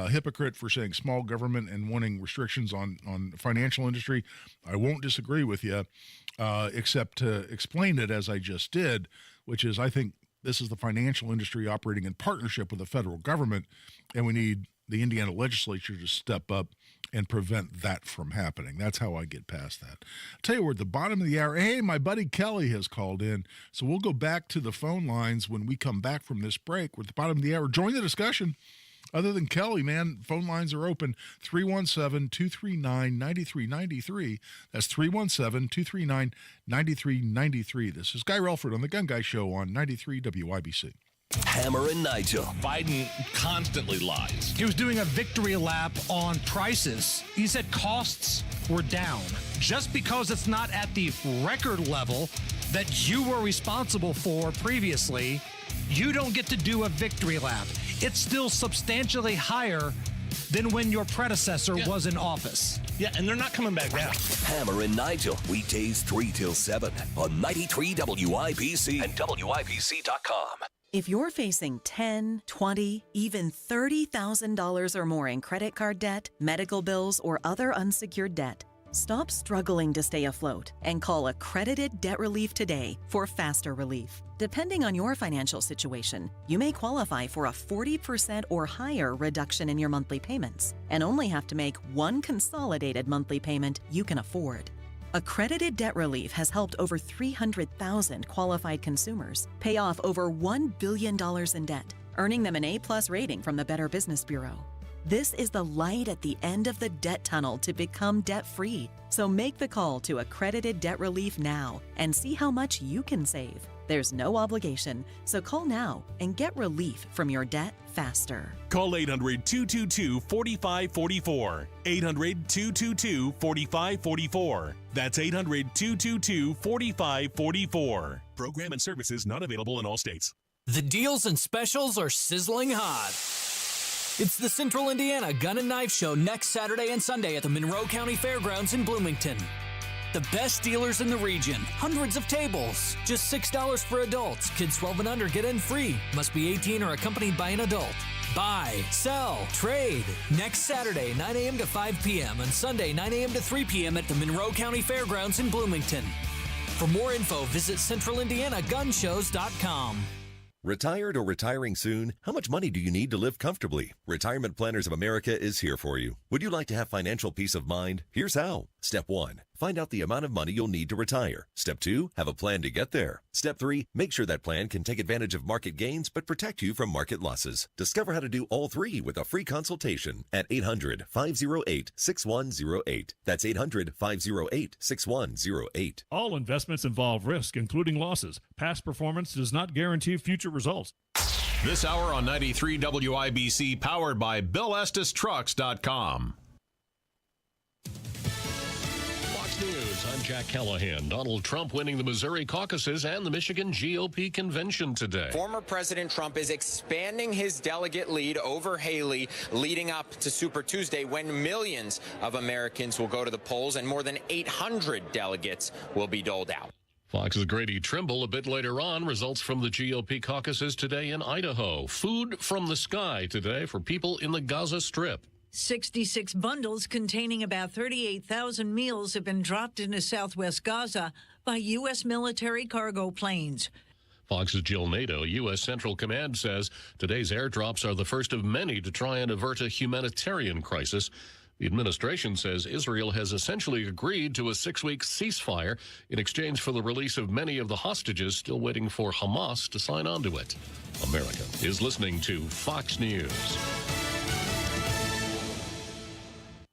hypocrite for saying small government and wanting restrictions on the financial industry, I won't disagree with you, except to explain it as I just did, which is I think this is the financial industry operating in partnership with the federal government, and we need the Indiana legislature to step up and prevent that from happening. That's how I get past that. I'll tell you, we're at the bottom of the hour. Hey, my buddy Kelly has called in, so we'll go back to the phone lines when we come back from this break. We're at the bottom of the hour. Join the discussion. Other than Kelly, man, phone lines are open. 317-239-9393. That's 317-239-9393. This is Guy Relford on The Gun Guy Show on 93 WIBC. Hammer and Nigel. Biden constantly lies. He was doing a victory lap on prices. He said costs were down. Just because it's not at the record level that you were responsible for previously, you don't get to do a victory lap. It's still substantially higher than when your predecessor was in office. Yeah, and they're not coming back down. Hammer and Nigel, weekdays 3 till 7 on 93 WIBC and WIBC.com. If you're facing $10,000, $20,000, even $30,000 or more in credit card debt, medical bills, or other unsecured debt, stop struggling to stay afloat and call Accredited Debt Relief today for faster relief. Depending on your financial situation, you may qualify for a 40% or higher reduction in your monthly payments and only have to make one consolidated monthly payment you can afford. Accredited Debt Relief has helped over 300,000 qualified consumers pay off over $1 billion in debt, earning them an A+ rating from the Better Business Bureau. This is the light at the end of the debt tunnel to become debt-free. So make the call to Accredited Debt Relief now and see how much you can save. There's no obligation, so call now and get relief from your debt faster. Call 800-222-4544. 800-222-4544. That's 800-222-4544. Program and services not available in all states. The deals and specials are sizzling hot. It's the Central Indiana Gun and Knife Show next Saturday and Sunday at the Monroe County Fairgrounds in Bloomington. The best dealers in the region, hundreds of tables, just $6 for adults. Kids 12 and under get in free. Must be 18 or accompanied by an adult. Buy, sell, trade. Next Saturday, 9 a.m. to 5 p.m. and Sunday, 9 a.m. to 3 p.m. at the Monroe County Fairgrounds in Bloomington. For more info, visit centralindianagunshows.com. Retired or retiring soon? How much money do you need to live comfortably? Retirement Planners of America is here for you. Would you like to have financial peace of mind? Here's how. Step 1. Find out the amount of money you'll need to retire. Step 2. Have a plan to get there. Step 3. Make sure that plan can take advantage of market gains but protect you from market losses. Discover how to do all three with a free consultation at 800-508-6108. That's 800-508-6108. All investments involve risk, including losses. Past performance does not guarantee future results. This hour on 93 WIBC, powered by BillEstisTrucks.com. News. I'm Jack Callahan. Donald Trump winning the Missouri caucuses and the Michigan GOP convention today. Former President Trump is expanding his delegate lead over Haley leading up to Super Tuesday, when millions of Americans will go to the polls and more than 800 delegates will be doled out. Fox's Grady Trimble a bit later on. Results from the GOP caucuses today in Idaho. Food from the sky today for people in the Gaza Strip. 66 bundles containing about 38,000 meals have been dropped into southwest Gaza by U.S. military cargo planes. Fox's Jill Nato, U.S. Central Command, says today's airdrops are the first of many to try and avert a humanitarian crisis. The administration says Israel has essentially agreed to a 6-week ceasefire in exchange for the release of many of the hostages, still waiting for Hamas to sign on to it. America is listening to Fox News.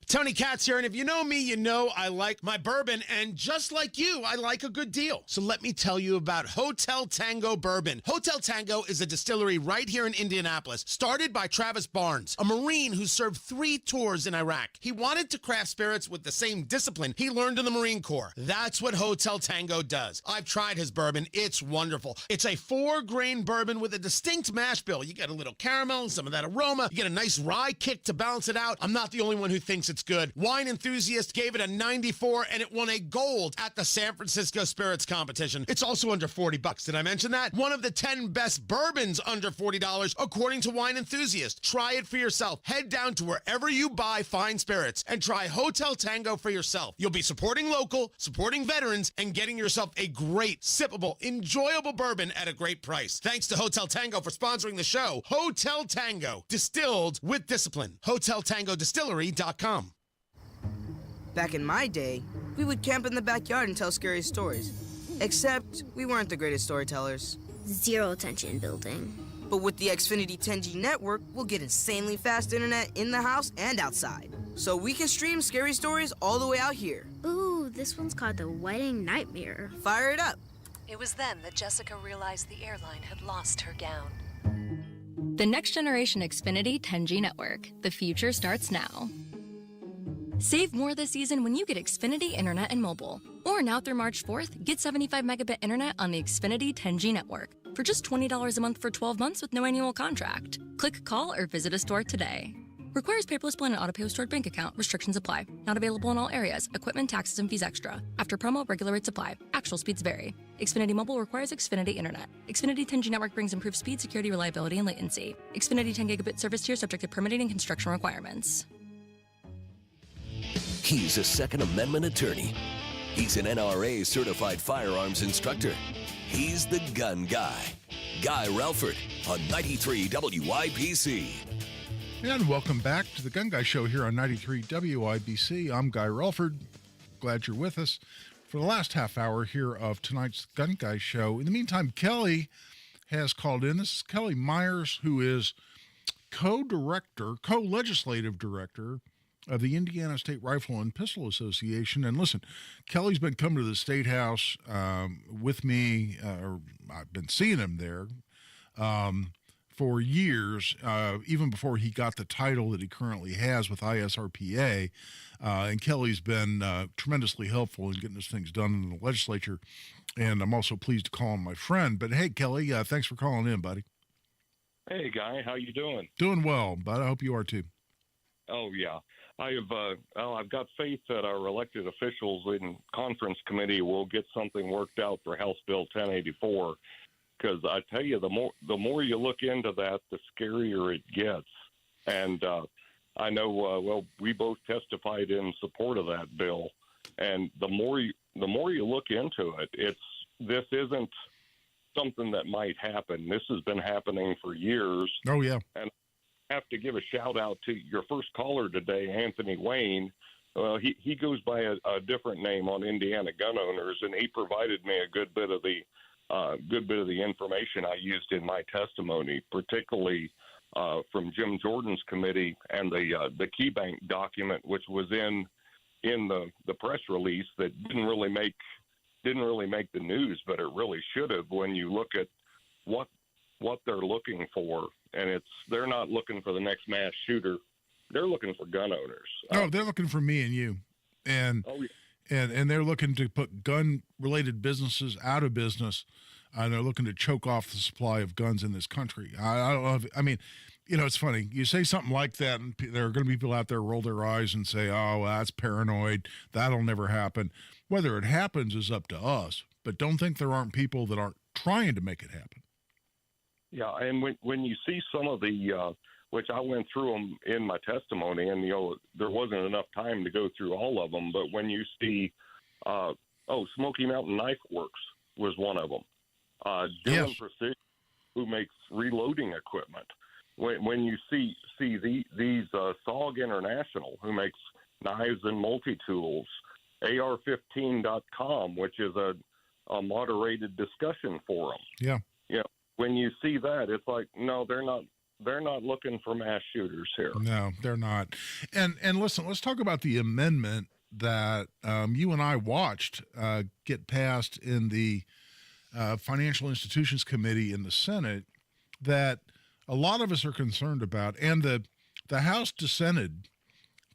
Tony Katz here, and if you know me, you know I like my bourbon, and just like you, I like a good deal. So let me tell you about Hotel Tango Bourbon. Hotel Tango is a distillery right here in Indianapolis, started by Travis Barnes, a Marine who served 3 tours in Iraq. He wanted to craft spirits with the same discipline he learned in the Marine Corps. That's what Hotel Tango does. I've tried his bourbon. It's wonderful. It's a 4-grain bourbon with a distinct mash bill. You get a little caramel and some of that aroma. You get a nice rye kick to balance it out. I'm not the only one who thinks it's good. Wine Enthusiast gave it a 94, and it won a gold at the San Francisco Spirits Competition. It's also under $40. Did I mention that? One of the 10 best bourbons under $40, according to Wine Enthusiast. Try it for yourself. Head down to wherever you buy fine spirits and try Hotel Tango for yourself. You'll be supporting local, supporting veterans, and getting yourself a great, sippable, enjoyable bourbon at a great price. Thanks to Hotel Tango for sponsoring the show. Hotel Tango, distilled with discipline. HotelTangoDistillery.com. Back in my day, we would camp in the backyard and tell scary stories. Except, we weren't the greatest storytellers. Zero attention building. But with the Xfinity 10G network, we'll get insanely fast internet in the house and outside. So we can stream scary stories all the way out here. Ooh, this one's called The Wedding Nightmare. Fire it up. It was then that Jessica realized the airline had lost her gown. The next generation Xfinity 10G network. The future starts now. Save more this season when you get Xfinity Internet and Mobile. Or now through March 4th, get 75 megabit internet on the Xfinity 10G network for just $20 a month for 12 months with no annual contract. Click, call, or visit a store today. Requires paperless plan and auto-pay with stored bank account. Restrictions apply. Not available in all areas. Equipment, taxes, and fees extra. After promo, regular rates apply. Actual speeds vary. Xfinity Mobile requires Xfinity Internet. Xfinity 10G network brings improved speed, security, reliability, and latency. Xfinity 10 gigabit service tier subject to permitting and construction requirements. He's a Second Amendment attorney. He's an NRA certified firearms instructor. He's the gun guy. Guy Relford on 93 WIBC. And welcome back to the Gun Guy Show here on 93 WIBC. I'm Guy Relford. Glad you're with us for the last half hour here of tonight's Gun Guy Show. In the meantime, Kelly has called in. This is Kelly Myers, who is co-legislative director of the Indiana State Rifle and Pistol Association. And listen, Kelly's been coming to the State House with me, or I've been seeing him there for years, even before he got the title that he currently has with ISRPA. And Kelly's been tremendously helpful in getting those things done in the legislature. And I'm also pleased to call him my friend. But hey, Kelly, thanks for calling in, buddy. Hey, Guy, how you doing? Doing well, bud. I hope you are too. Oh, yeah. I've got faith that our elected officials in conference committee will get something worked out for House Bill 1084. Because I tell you, the more you look into that, the scarier it gets. And I know, we both testified in support of that bill. And the more you look into it, this isn't something that might happen. This has been happening for years. Oh, yeah. And I have to give a shout out to your first caller today, Anthony Wayne. He goes by a different name on Indiana Gun Owners, and he provided me a good bit of the information I used in my testimony, particularly from Jim Jordan's committee and the Key Bank document, which was in the press release that didn't really make the news, but it really should have when you look at what they're looking for. And they're not looking for the next mass shooter. They're looking for gun owners. No, they're looking for me and you. And and they're looking to put gun-related businesses out of business. And they're looking to choke off the supply of guns in this country. I don't know. I mean, it's funny. You say something like that, and there are going to be people out there roll their eyes and say, oh, that's paranoid. That'll never happen. Whether it happens is up to us. But don't think there aren't people that aren't trying to make it happen. Yeah, and when you see some of the, which I went through them in my testimony, and there wasn't enough time to go through all of them. But when you see, Smoky Mountain Knife Works was one of them. Dillon Precision, who makes reloading equipment. When you see these SOG International, who makes knives and multi-tools, AR15.com, which is a moderated discussion forum. Yeah. When you see that, it's like, no, they're not looking for mass shooters here. No, they're not. And listen, let's talk about the amendment that you and I watched get passed in the Financial Institutions Committee in the Senate that a lot of us are concerned about. And the House dissented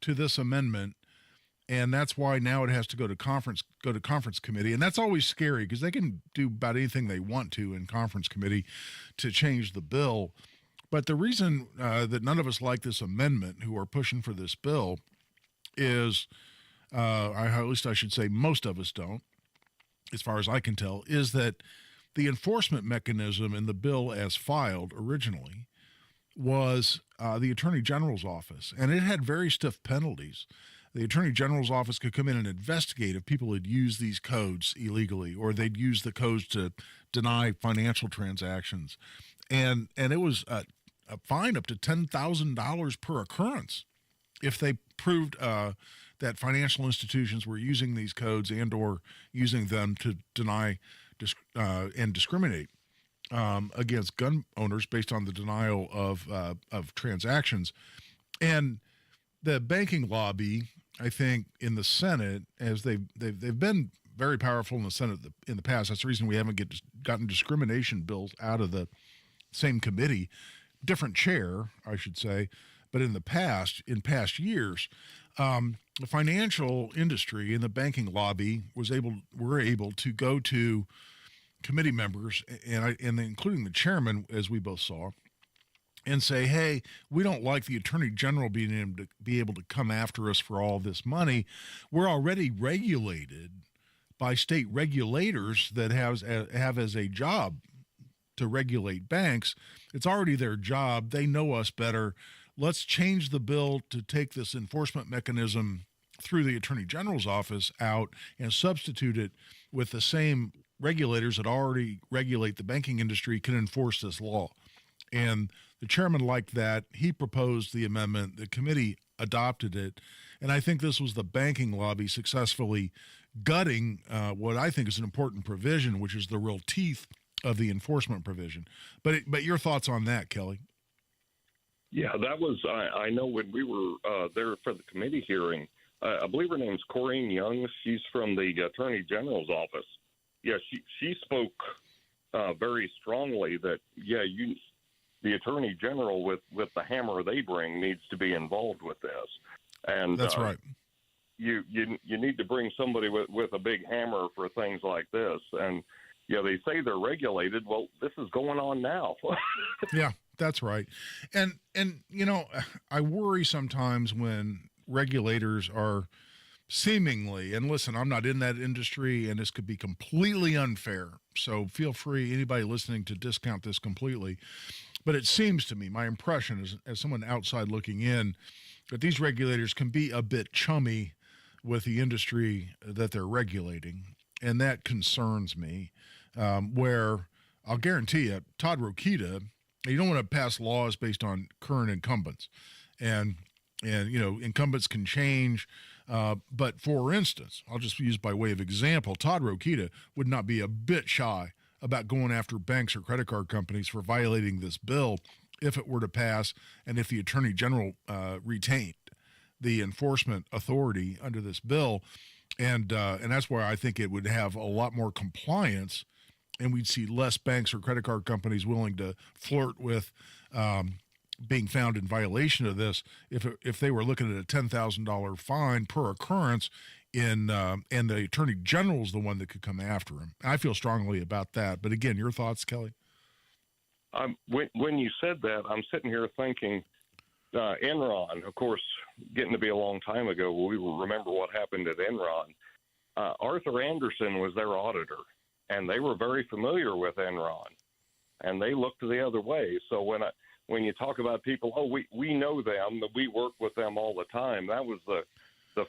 to this amendment, and that's why now it has to go to conference committee. And that's always scary because they can do about anything they want to in conference committee to change the bill. But the reason that none of us like this amendment who are pushing for this bill is, at least I should say most of us don't, as far as I can tell, is that the enforcement mechanism in the bill as filed originally was the Attorney General's office, and it had very stiff penalties. The Attorney General's office could come in and investigate if people had used these codes illegally, or they'd use the codes to deny financial transactions. And it was a fine up to $10,000 per occurrence if they proved that financial institutions were using these codes and or using them to deny and discriminate against gun owners based on the denial of transactions. And the banking lobby, I think, in the Senate, as they've been very powerful in the Senate in the past. That's the reason we haven't gotten discrimination bills out of the same committee, different chair, I should say. But in past years, the financial industry and the banking lobby were able to go to committee members and including the chairman, as we both saw, and say, hey, we don't like the attorney general being able to come after us for all this money. We're already regulated by state regulators that have as a job to regulate banks. It's already their job. They know us better. Let's change the bill to take this enforcement mechanism through the Attorney General's office out and substitute it with the same regulators that already regulate the banking industry can enforce this law. And the chairman liked that. He proposed the amendment. The committee adopted it. And I think this was the banking lobby successfully gutting what I think is an important provision, which is the real teeth of the enforcement provision. But your thoughts on that, Kelly? Yeah, that was, I know when we were there for the committee hearing, I believe her name's Corinne Young. She's from the Attorney General's office. Yeah, she spoke very strongly that, the Attorney General with the hammer they bring needs to be involved with this. And that's right. You need to bring somebody with a big hammer for things like this. And, they say they're regulated. Well, this is going on now. Yeah, that's right. And I worry sometimes when regulators are seemingly, and listen, I'm not in that industry and this could be completely unfair. So feel free, anybody listening, to discount this completely. But it seems to me, my impression is, as someone outside looking in, that these regulators can be a bit chummy with the industry that they're regulating. And that concerns me, where I'll guarantee you, Todd Rokita, you don't want to pass laws based on current incumbents. And incumbents can change. But for instance, I'll just use by way of example, Todd Rokita would not be a bit shy about going after banks or credit card companies for violating this bill if it were to pass and if the Attorney General retained the enforcement authority under this bill. And that's why I think it would have a lot more compliance, and we'd see less banks or credit card companies willing to flirt with being found in violation of this if they were looking at a $10,000 fine per occurrence and the Attorney General is the one that could come after him. I feel strongly about that. But again, your thoughts, Kelly? When you said that, I'm sitting here thinking Enron, of course, getting to be a long time ago, we will remember what happened at Enron. Arthur Andersen was their auditor, and they were very familiar with Enron, and they looked the other way. So when you talk about people, we know them, we work with them all the time, that was the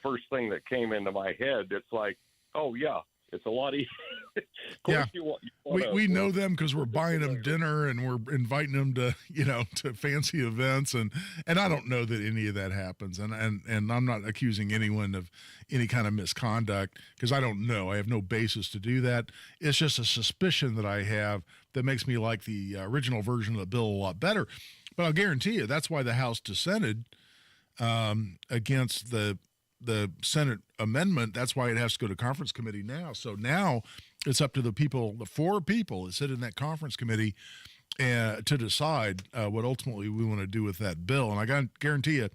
first thing that came into my head. It's like, it's a lot easier. Yeah, we know them because we're buying them dinner and we're inviting them to to fancy events, and I don't know that any of that happens, and I'm not accusing anyone of any kind of misconduct because I don't know. I have no basis to do that. It's just a suspicion that I have that makes me like the original version of the bill a lot better. But I'll guarantee you that's why the House dissented against the Senate amendment. That's why it has to go to conference committee now. So now it's up to the four people that sit in that conference committee to decide what ultimately we want to do with that bill. And I guarantee you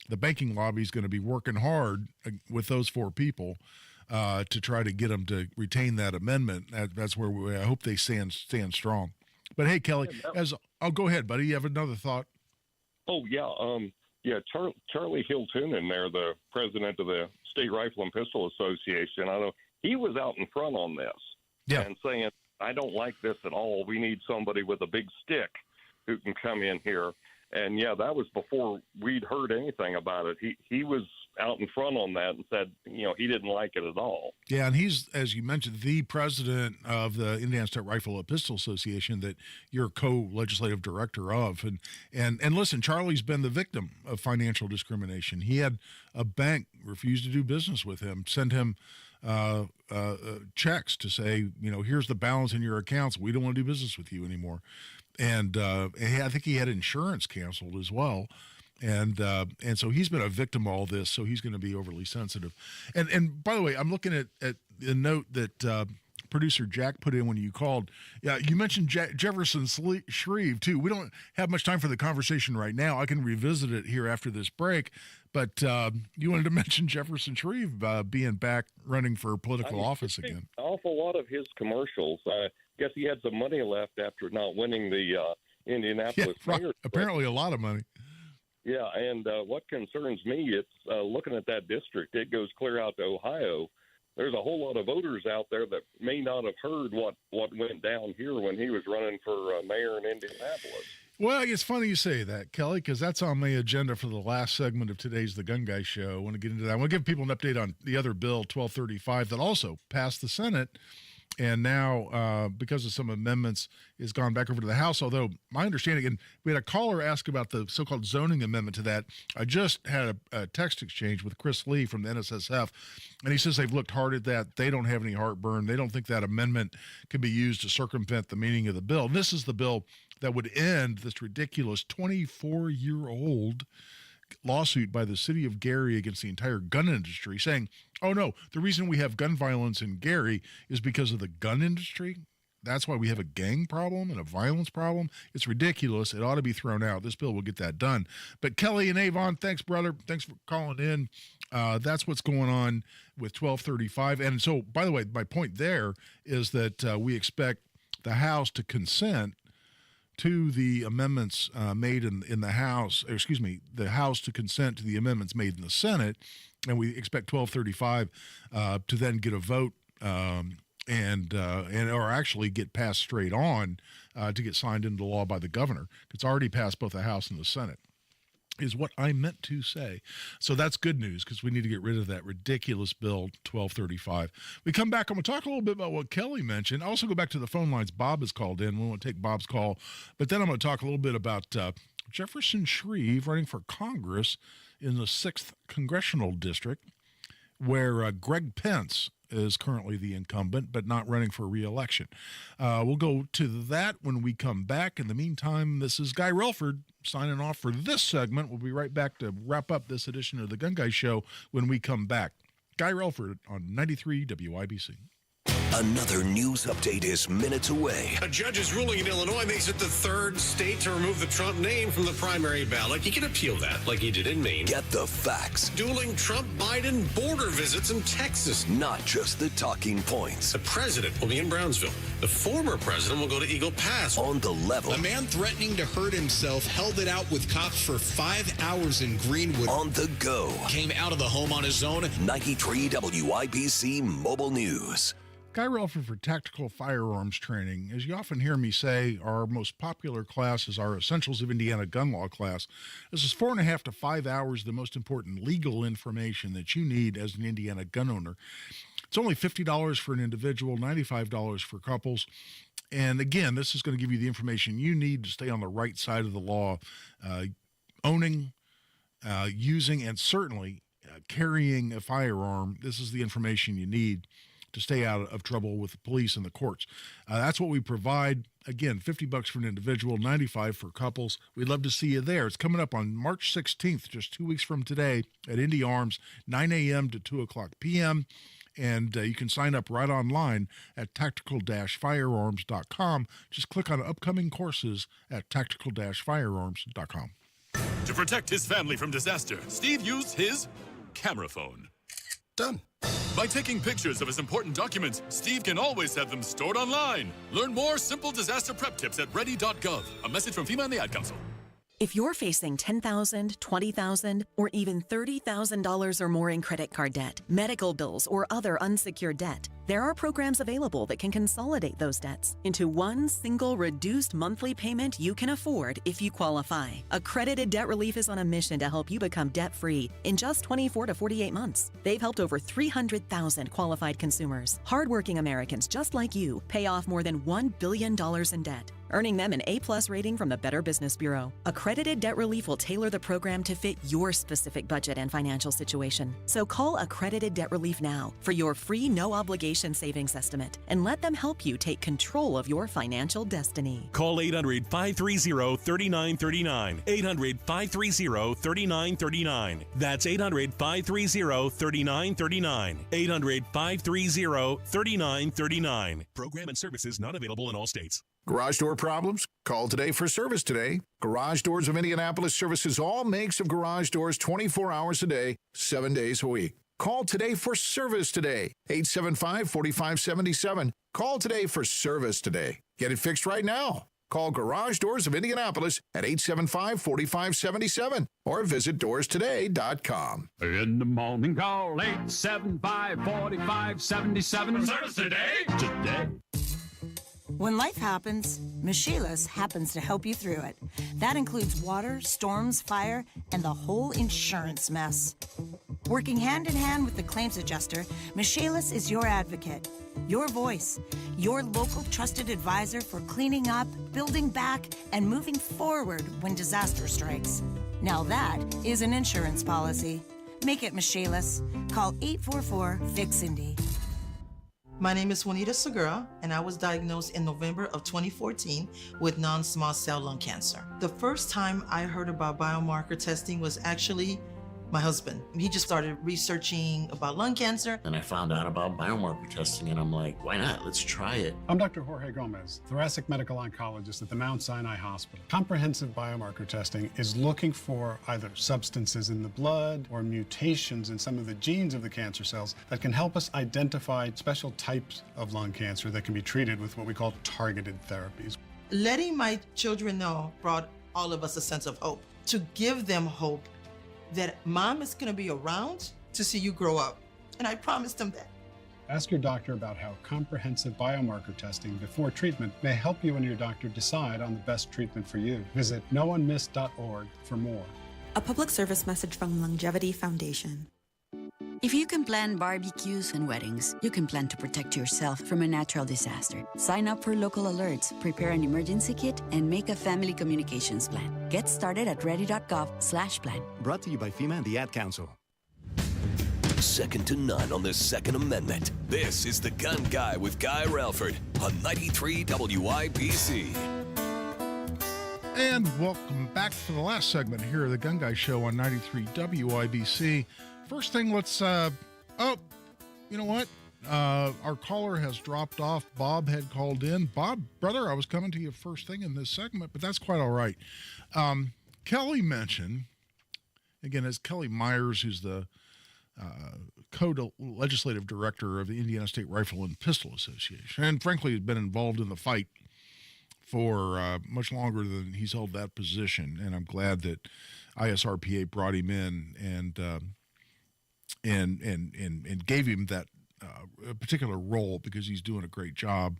the banking lobby is going to be working hard with those four people to try to get them to retain that amendment. That's where I hope they stand strong. But hey, Kelly, go ahead, buddy. You have another thought? Oh, yeah. Charlie Hiltunen there, the president of the State Rifle and Pistol Association, I know he was out in front on this and saying, I don't like this at all. We need somebody with a big stick who can come in here. And, that was before we'd heard anything about it. He was out in front on that and said, he didn't like it at all. Yeah, and he's, as you mentioned, the president of the Indiana State Rifle and Pistol Association that you're co-legislative director of. And listen, Charlie's been the victim of financial discrimination. He had a bank refuse to do business with him, send him checks to say, here's the balance in your accounts. We don't want to do business with you anymore. And I think he had insurance canceled as well. And so he's been a victim of all this, so he's going to be overly sensitive. And by the way, I'm looking at the note that producer Jack put in when you called. Yeah, you mentioned Jefferson Shreve, too. We don't have much time for the conversation right now. I can revisit it here after this break. But you wanted to mention Jefferson Shreve being back running for political office again. An awful lot of his commercials. I guess he had some money left after not winning the Indianapolis mayor. Apparently a lot of money. Yeah, and what concerns me, it's looking at that district. It goes clear out to Ohio. There's a whole lot of voters out there that may not have heard what went down here when he was running for mayor in Indianapolis. Well, it's funny you say that, Kelly, because that's on my agenda for the last segment of today's The Gun Guy Show. I want to get into that. I want to give people an update on the other bill, 1235, that also passed the Senate and now, because of some amendments, has gone back over to the House. Although my understanding, and we had a caller ask about the so-called zoning amendment to that. I just had a text exchange with Chris Lee from the NSSF, and he says they've looked hard at that. They don't have any heartburn. They don't think that amendment can be used to circumvent the meaning of the bill. And this is the bill that would end this ridiculous 24-year-old lawsuit by the city of Gary against the entire gun industry, saying, oh, no, the reason we have gun violence in Gary is because of the gun industry. That's why we have a gang problem and a violence problem. It's ridiculous. It ought to be thrown out. This bill will get that done. But Kelly and Avon, thanks, brother. Thanks for calling in. That's what's going on with 1235. And so, by the way, my point there is that we expect the House to consent to the amendments made in the House, the House to consent to the amendments made in the Senate, and we expect 1235 to then get a vote and or actually get passed straight on to get signed into law by the governor. It's already passed both the House and the Senate, is what I meant to say. So that's good news because we need to get rid of that ridiculous bill 1235. We come back, I'm going to talk a little bit about what Kelly mentioned. I'll also go back to the phone lines. Bob has called in. We want to take Bob's call. But then I'm going to talk a little bit about Jefferson Shreve running for Congress in the 6th Congressional District, where Greg Pence is currently the incumbent, but not running for re-election. We'll go to that when we come back. In the meantime, this is Guy Relford signing off for this segment. We'll be right back to wrap up this edition of the Gun Guy Show when we come back. Guy Relford on 93 WIBC. Another news update is minutes away. A judge's ruling in Illinois makes it the third state to remove the Trump name from the primary ballot. He can appeal that, like he did in Maine. Get the facts. Dueling Trump-Biden border visits in Texas. Not just the talking points. The president will be in Brownsville. The former president will go to Eagle Pass. On the level. A man threatening to hurt himself held it out with cops for 5 hours in Greenwood. On the go. Came out of the home on his own. 93 WIBC Mobile News. Guy Relford for Tactical Firearms Training. As you often hear me say, our most popular class is our Essentials of Indiana Gun Law class. This is 4.5 to 5 hours of the most important legal information that you need as an Indiana gun owner. It's only $50 for an individual, $95 for couples. And again, this is going to give you the information you need to stay on the right side of the law, owning, using, and certainly carrying a firearm. This is the information you need to stay out of trouble with the police and the courts. That's what we provide. Again, $50 for an individual, $95 for couples. We'd love to see you there. It's coming up on March 16th, just 2 weeks from today at Indy Arms, 9 a.m. to 2 o'clock p.m. And you can sign up right online at tactical-firearms.com. Just click on upcoming courses at tactical-firearms.com. To protect his family from disaster, Steve used his camera phone. Done. By taking pictures of his important documents, Steve can always have them stored online. Learn more simple disaster prep tips at ready.gov. A message from FEMA and the Ad Council. If you're facing $10,000, $20,000, or even $30,000 or more in credit card debt, medical bills, or other unsecured debt, there are programs available that can consolidate those debts into one single reduced monthly payment you can afford if you qualify. Accredited Debt Relief is on a mission to help you become debt-free in just 24 to 48 months. They've helped over 300,000 qualified consumers. Hardworking Americans just like you pay off more than $1 billion in debt, earning them an A+ rating from the Better Business Bureau. Accredited Debt Relief will tailor the program to fit your specific budget and financial situation. So call Accredited Debt Relief now for your free no-obligation savings estimate and let them help you take control of your financial destiny. Call 800-530-3939. 800-530-3939. That's 800-530-3939. 800-530-3939. Program and services not available in all states. Garage door problems? Call today for service today. Garage Doors of Indianapolis services all makes of garage doors 24 hours a day, 7 days a week. Call today for service today. 875-4577. Call today for service today. Get it fixed right now. Call Garage Doors of Indianapolis at 875-4577 or visit doorstoday.com. In the morning, call 875-4577. Service today. Today. When life happens, Michelis happens to help you through it. That includes water, storms, fire, and the whole insurance mess. Working hand in hand with the claims adjuster, Michelis is your advocate, your voice, your local trusted advisor for cleaning up, building back, and moving forward when disaster strikes. Now that is an insurance policy. Make it Michelis. Call 844-FIX-INDY. My name is Juanita Segura, and I was diagnosed in November of 2014 with non-small cell lung cancer. The first time I heard about biomarker testing was actually my husband. He just started researching about lung cancer. And I found out about biomarker testing, and I'm like, why not? Let's try it. I'm Dr. Jorge Gomez, thoracic medical oncologist at the Mount Sinai Hospital. Comprehensive biomarker testing is looking for either substances in the blood or mutations in some of the genes of the cancer cells that can help us identify special types of lung cancer that can be treated with what we call targeted therapies. Letting my children know brought all of us a sense of hope. To give them hope that mom is going to be around to see you grow up. And I promised them that. Ask your doctor about how comprehensive biomarker testing before treatment may help you and your doctor decide on the best treatment for you. Visit noonemiss.org for more. A public service message from Longevity Foundation. If you can plan barbecues and weddings, you can plan to protect yourself from a natural disaster. Sign up for local alerts, prepare an emergency kit, and make a family communications plan. Get started at ready.gov/plan. Brought to you by FEMA and the Ad Council. Second to none on the Second Amendment. This is The Gun Guy with Guy Relford on 93 WIBC. And welcome back to the last segment here of The Gun Guy Show on 93 WIBC. First thing, let's, you know what? Our caller has dropped off. Bob had called in. Bob, brother, I was coming to you first thing in this segment, but that's quite all right. Kelly mentioned, again, as Kelly Myers, who's the co-legislative director of the Indiana State Rifle and Pistol Association, and frankly has been involved in the fight for much longer than he's held that position, and I'm glad that ISRPA brought him in and gave him that particular role because he's doing a great job,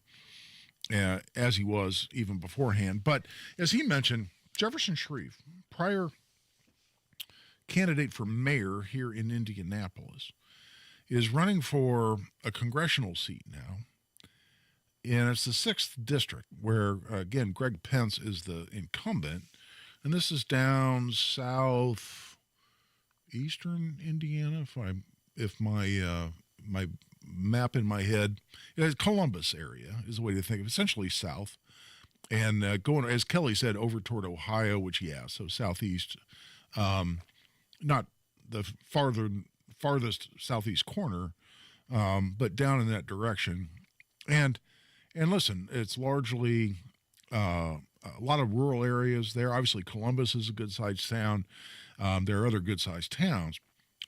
as he was even beforehand. But as he mentioned, Jefferson Shreve, prior candidate for mayor here in Indianapolis, is running for a congressional seat now. And it's the 6th district where, again, Greg Pence is the incumbent. And this is down southeastern Indiana, if my map in my head, Columbus area is the way to think of it, essentially south. And going, as Kelly said, over toward Ohio, which, so southeast, not the farthest southeast corner, but down in that direction. And listen, it's largely a lot of rural areas there. Obviously, Columbus is a good-sized town. There are other good-sized towns.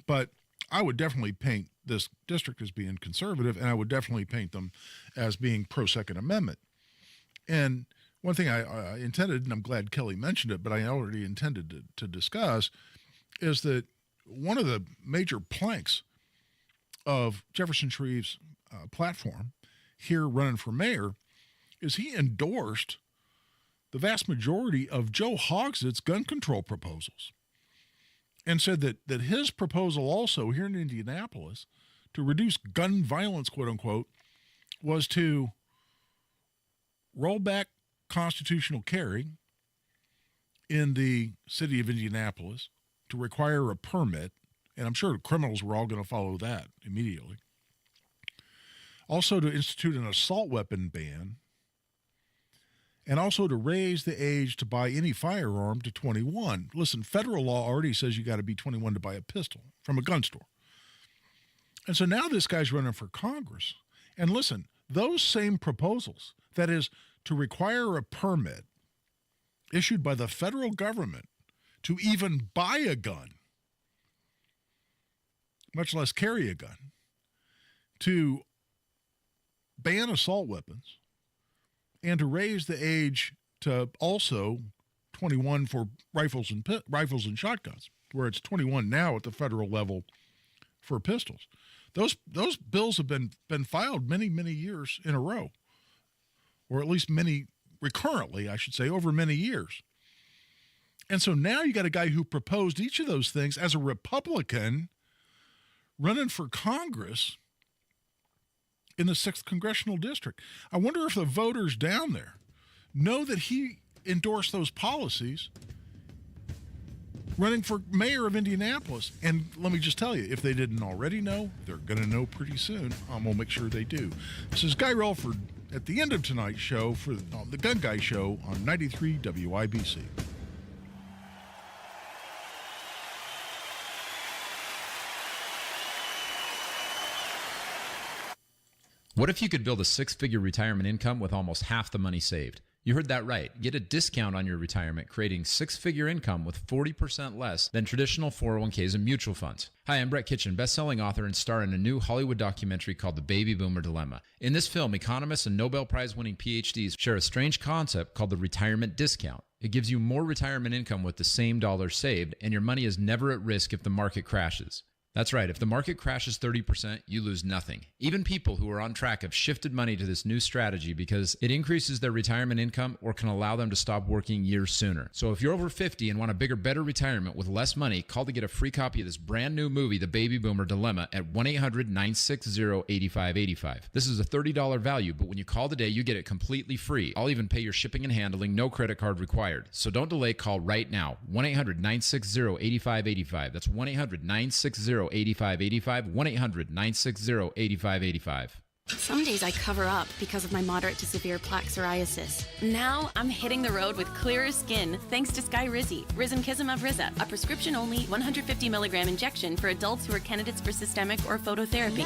But I would definitely paint this district as being conservative, and I would definitely paint them as being pro-Second Amendment. And one thing I intended, and I'm glad Kelly mentioned it, but I already intended to discuss, is that one of the major planks of Jefferson Shreve's platform here running for mayor is he endorsed the vast majority of Joe Hogsett's gun control proposals and said that his proposal also here in Indianapolis to reduce gun violence, quote unquote, was to roll back constitutional carry in the city of Indianapolis, to require a permit, and I'm sure criminals were all going to follow that immediately. Also to institute an assault weapon ban, and also to raise the age to buy any firearm to 21. Listen, federal law already says you got to be 21 to buy a pistol from a gun store. And so now this guy's running for Congress. And listen, those same proposals, that is, to require a permit issued by the federal government to even buy a gun, much less carry a gun, to ban assault weapons, and to raise the age to also 21 for rifles and shotguns, where it's 21 now at the federal level for pistols. Those bills have been filed many years in a row, or at least recurrently, I should say, over many years. And so now you got a guy who proposed each of those things as a Republican running for Congress in the 6th Congressional District. I wonder if the voters down there know that he endorsed those policies running for mayor of Indianapolis. And let me just tell you, if they didn't already know, they're going to know pretty soon. I'm going to make sure they do. This is Guy Relford at the end of tonight's show for the Gun Guy Show on 93 WIBC. What if you could build a 6-figure retirement income with almost half the money saved? You heard that right. Get a discount on your retirement, creating 6-figure income with 40% less than traditional 401ks and mutual funds. Hi, I'm Brett Kitchen, best-selling author and star in a new Hollywood documentary called The Baby Boomer Dilemma. In this film, economists and Nobel Prize-winning PhDs share a strange concept called the retirement discount. It gives you more retirement income with the same dollars saved, and your money is never at risk if the market crashes. That's right. If the market crashes 30%, you lose nothing. Even people who are on track have shifted money to this new strategy because it increases their retirement income or can allow them to stop working years sooner. So if you're over 50 and want a bigger, better retirement with less money, call to get a free copy of this brand new movie, The Baby Boomer Dilemma, at 1-800-960-8585. This is a $30 value, but when you call today, you get it completely free. I'll even pay your shipping and handling, no credit card required. So don't delay, call right now. 1-800-960-8585. That's 1-800-960-8585. 1-800-960-8585. Some days I cover up because of my moderate to severe plaque psoriasis. Now I'm hitting the road with clearer skin thanks to Skyrizi, Risankizumab Riza, a prescription-only 150 milligram injection for adults who are candidates for systemic or phototherapy.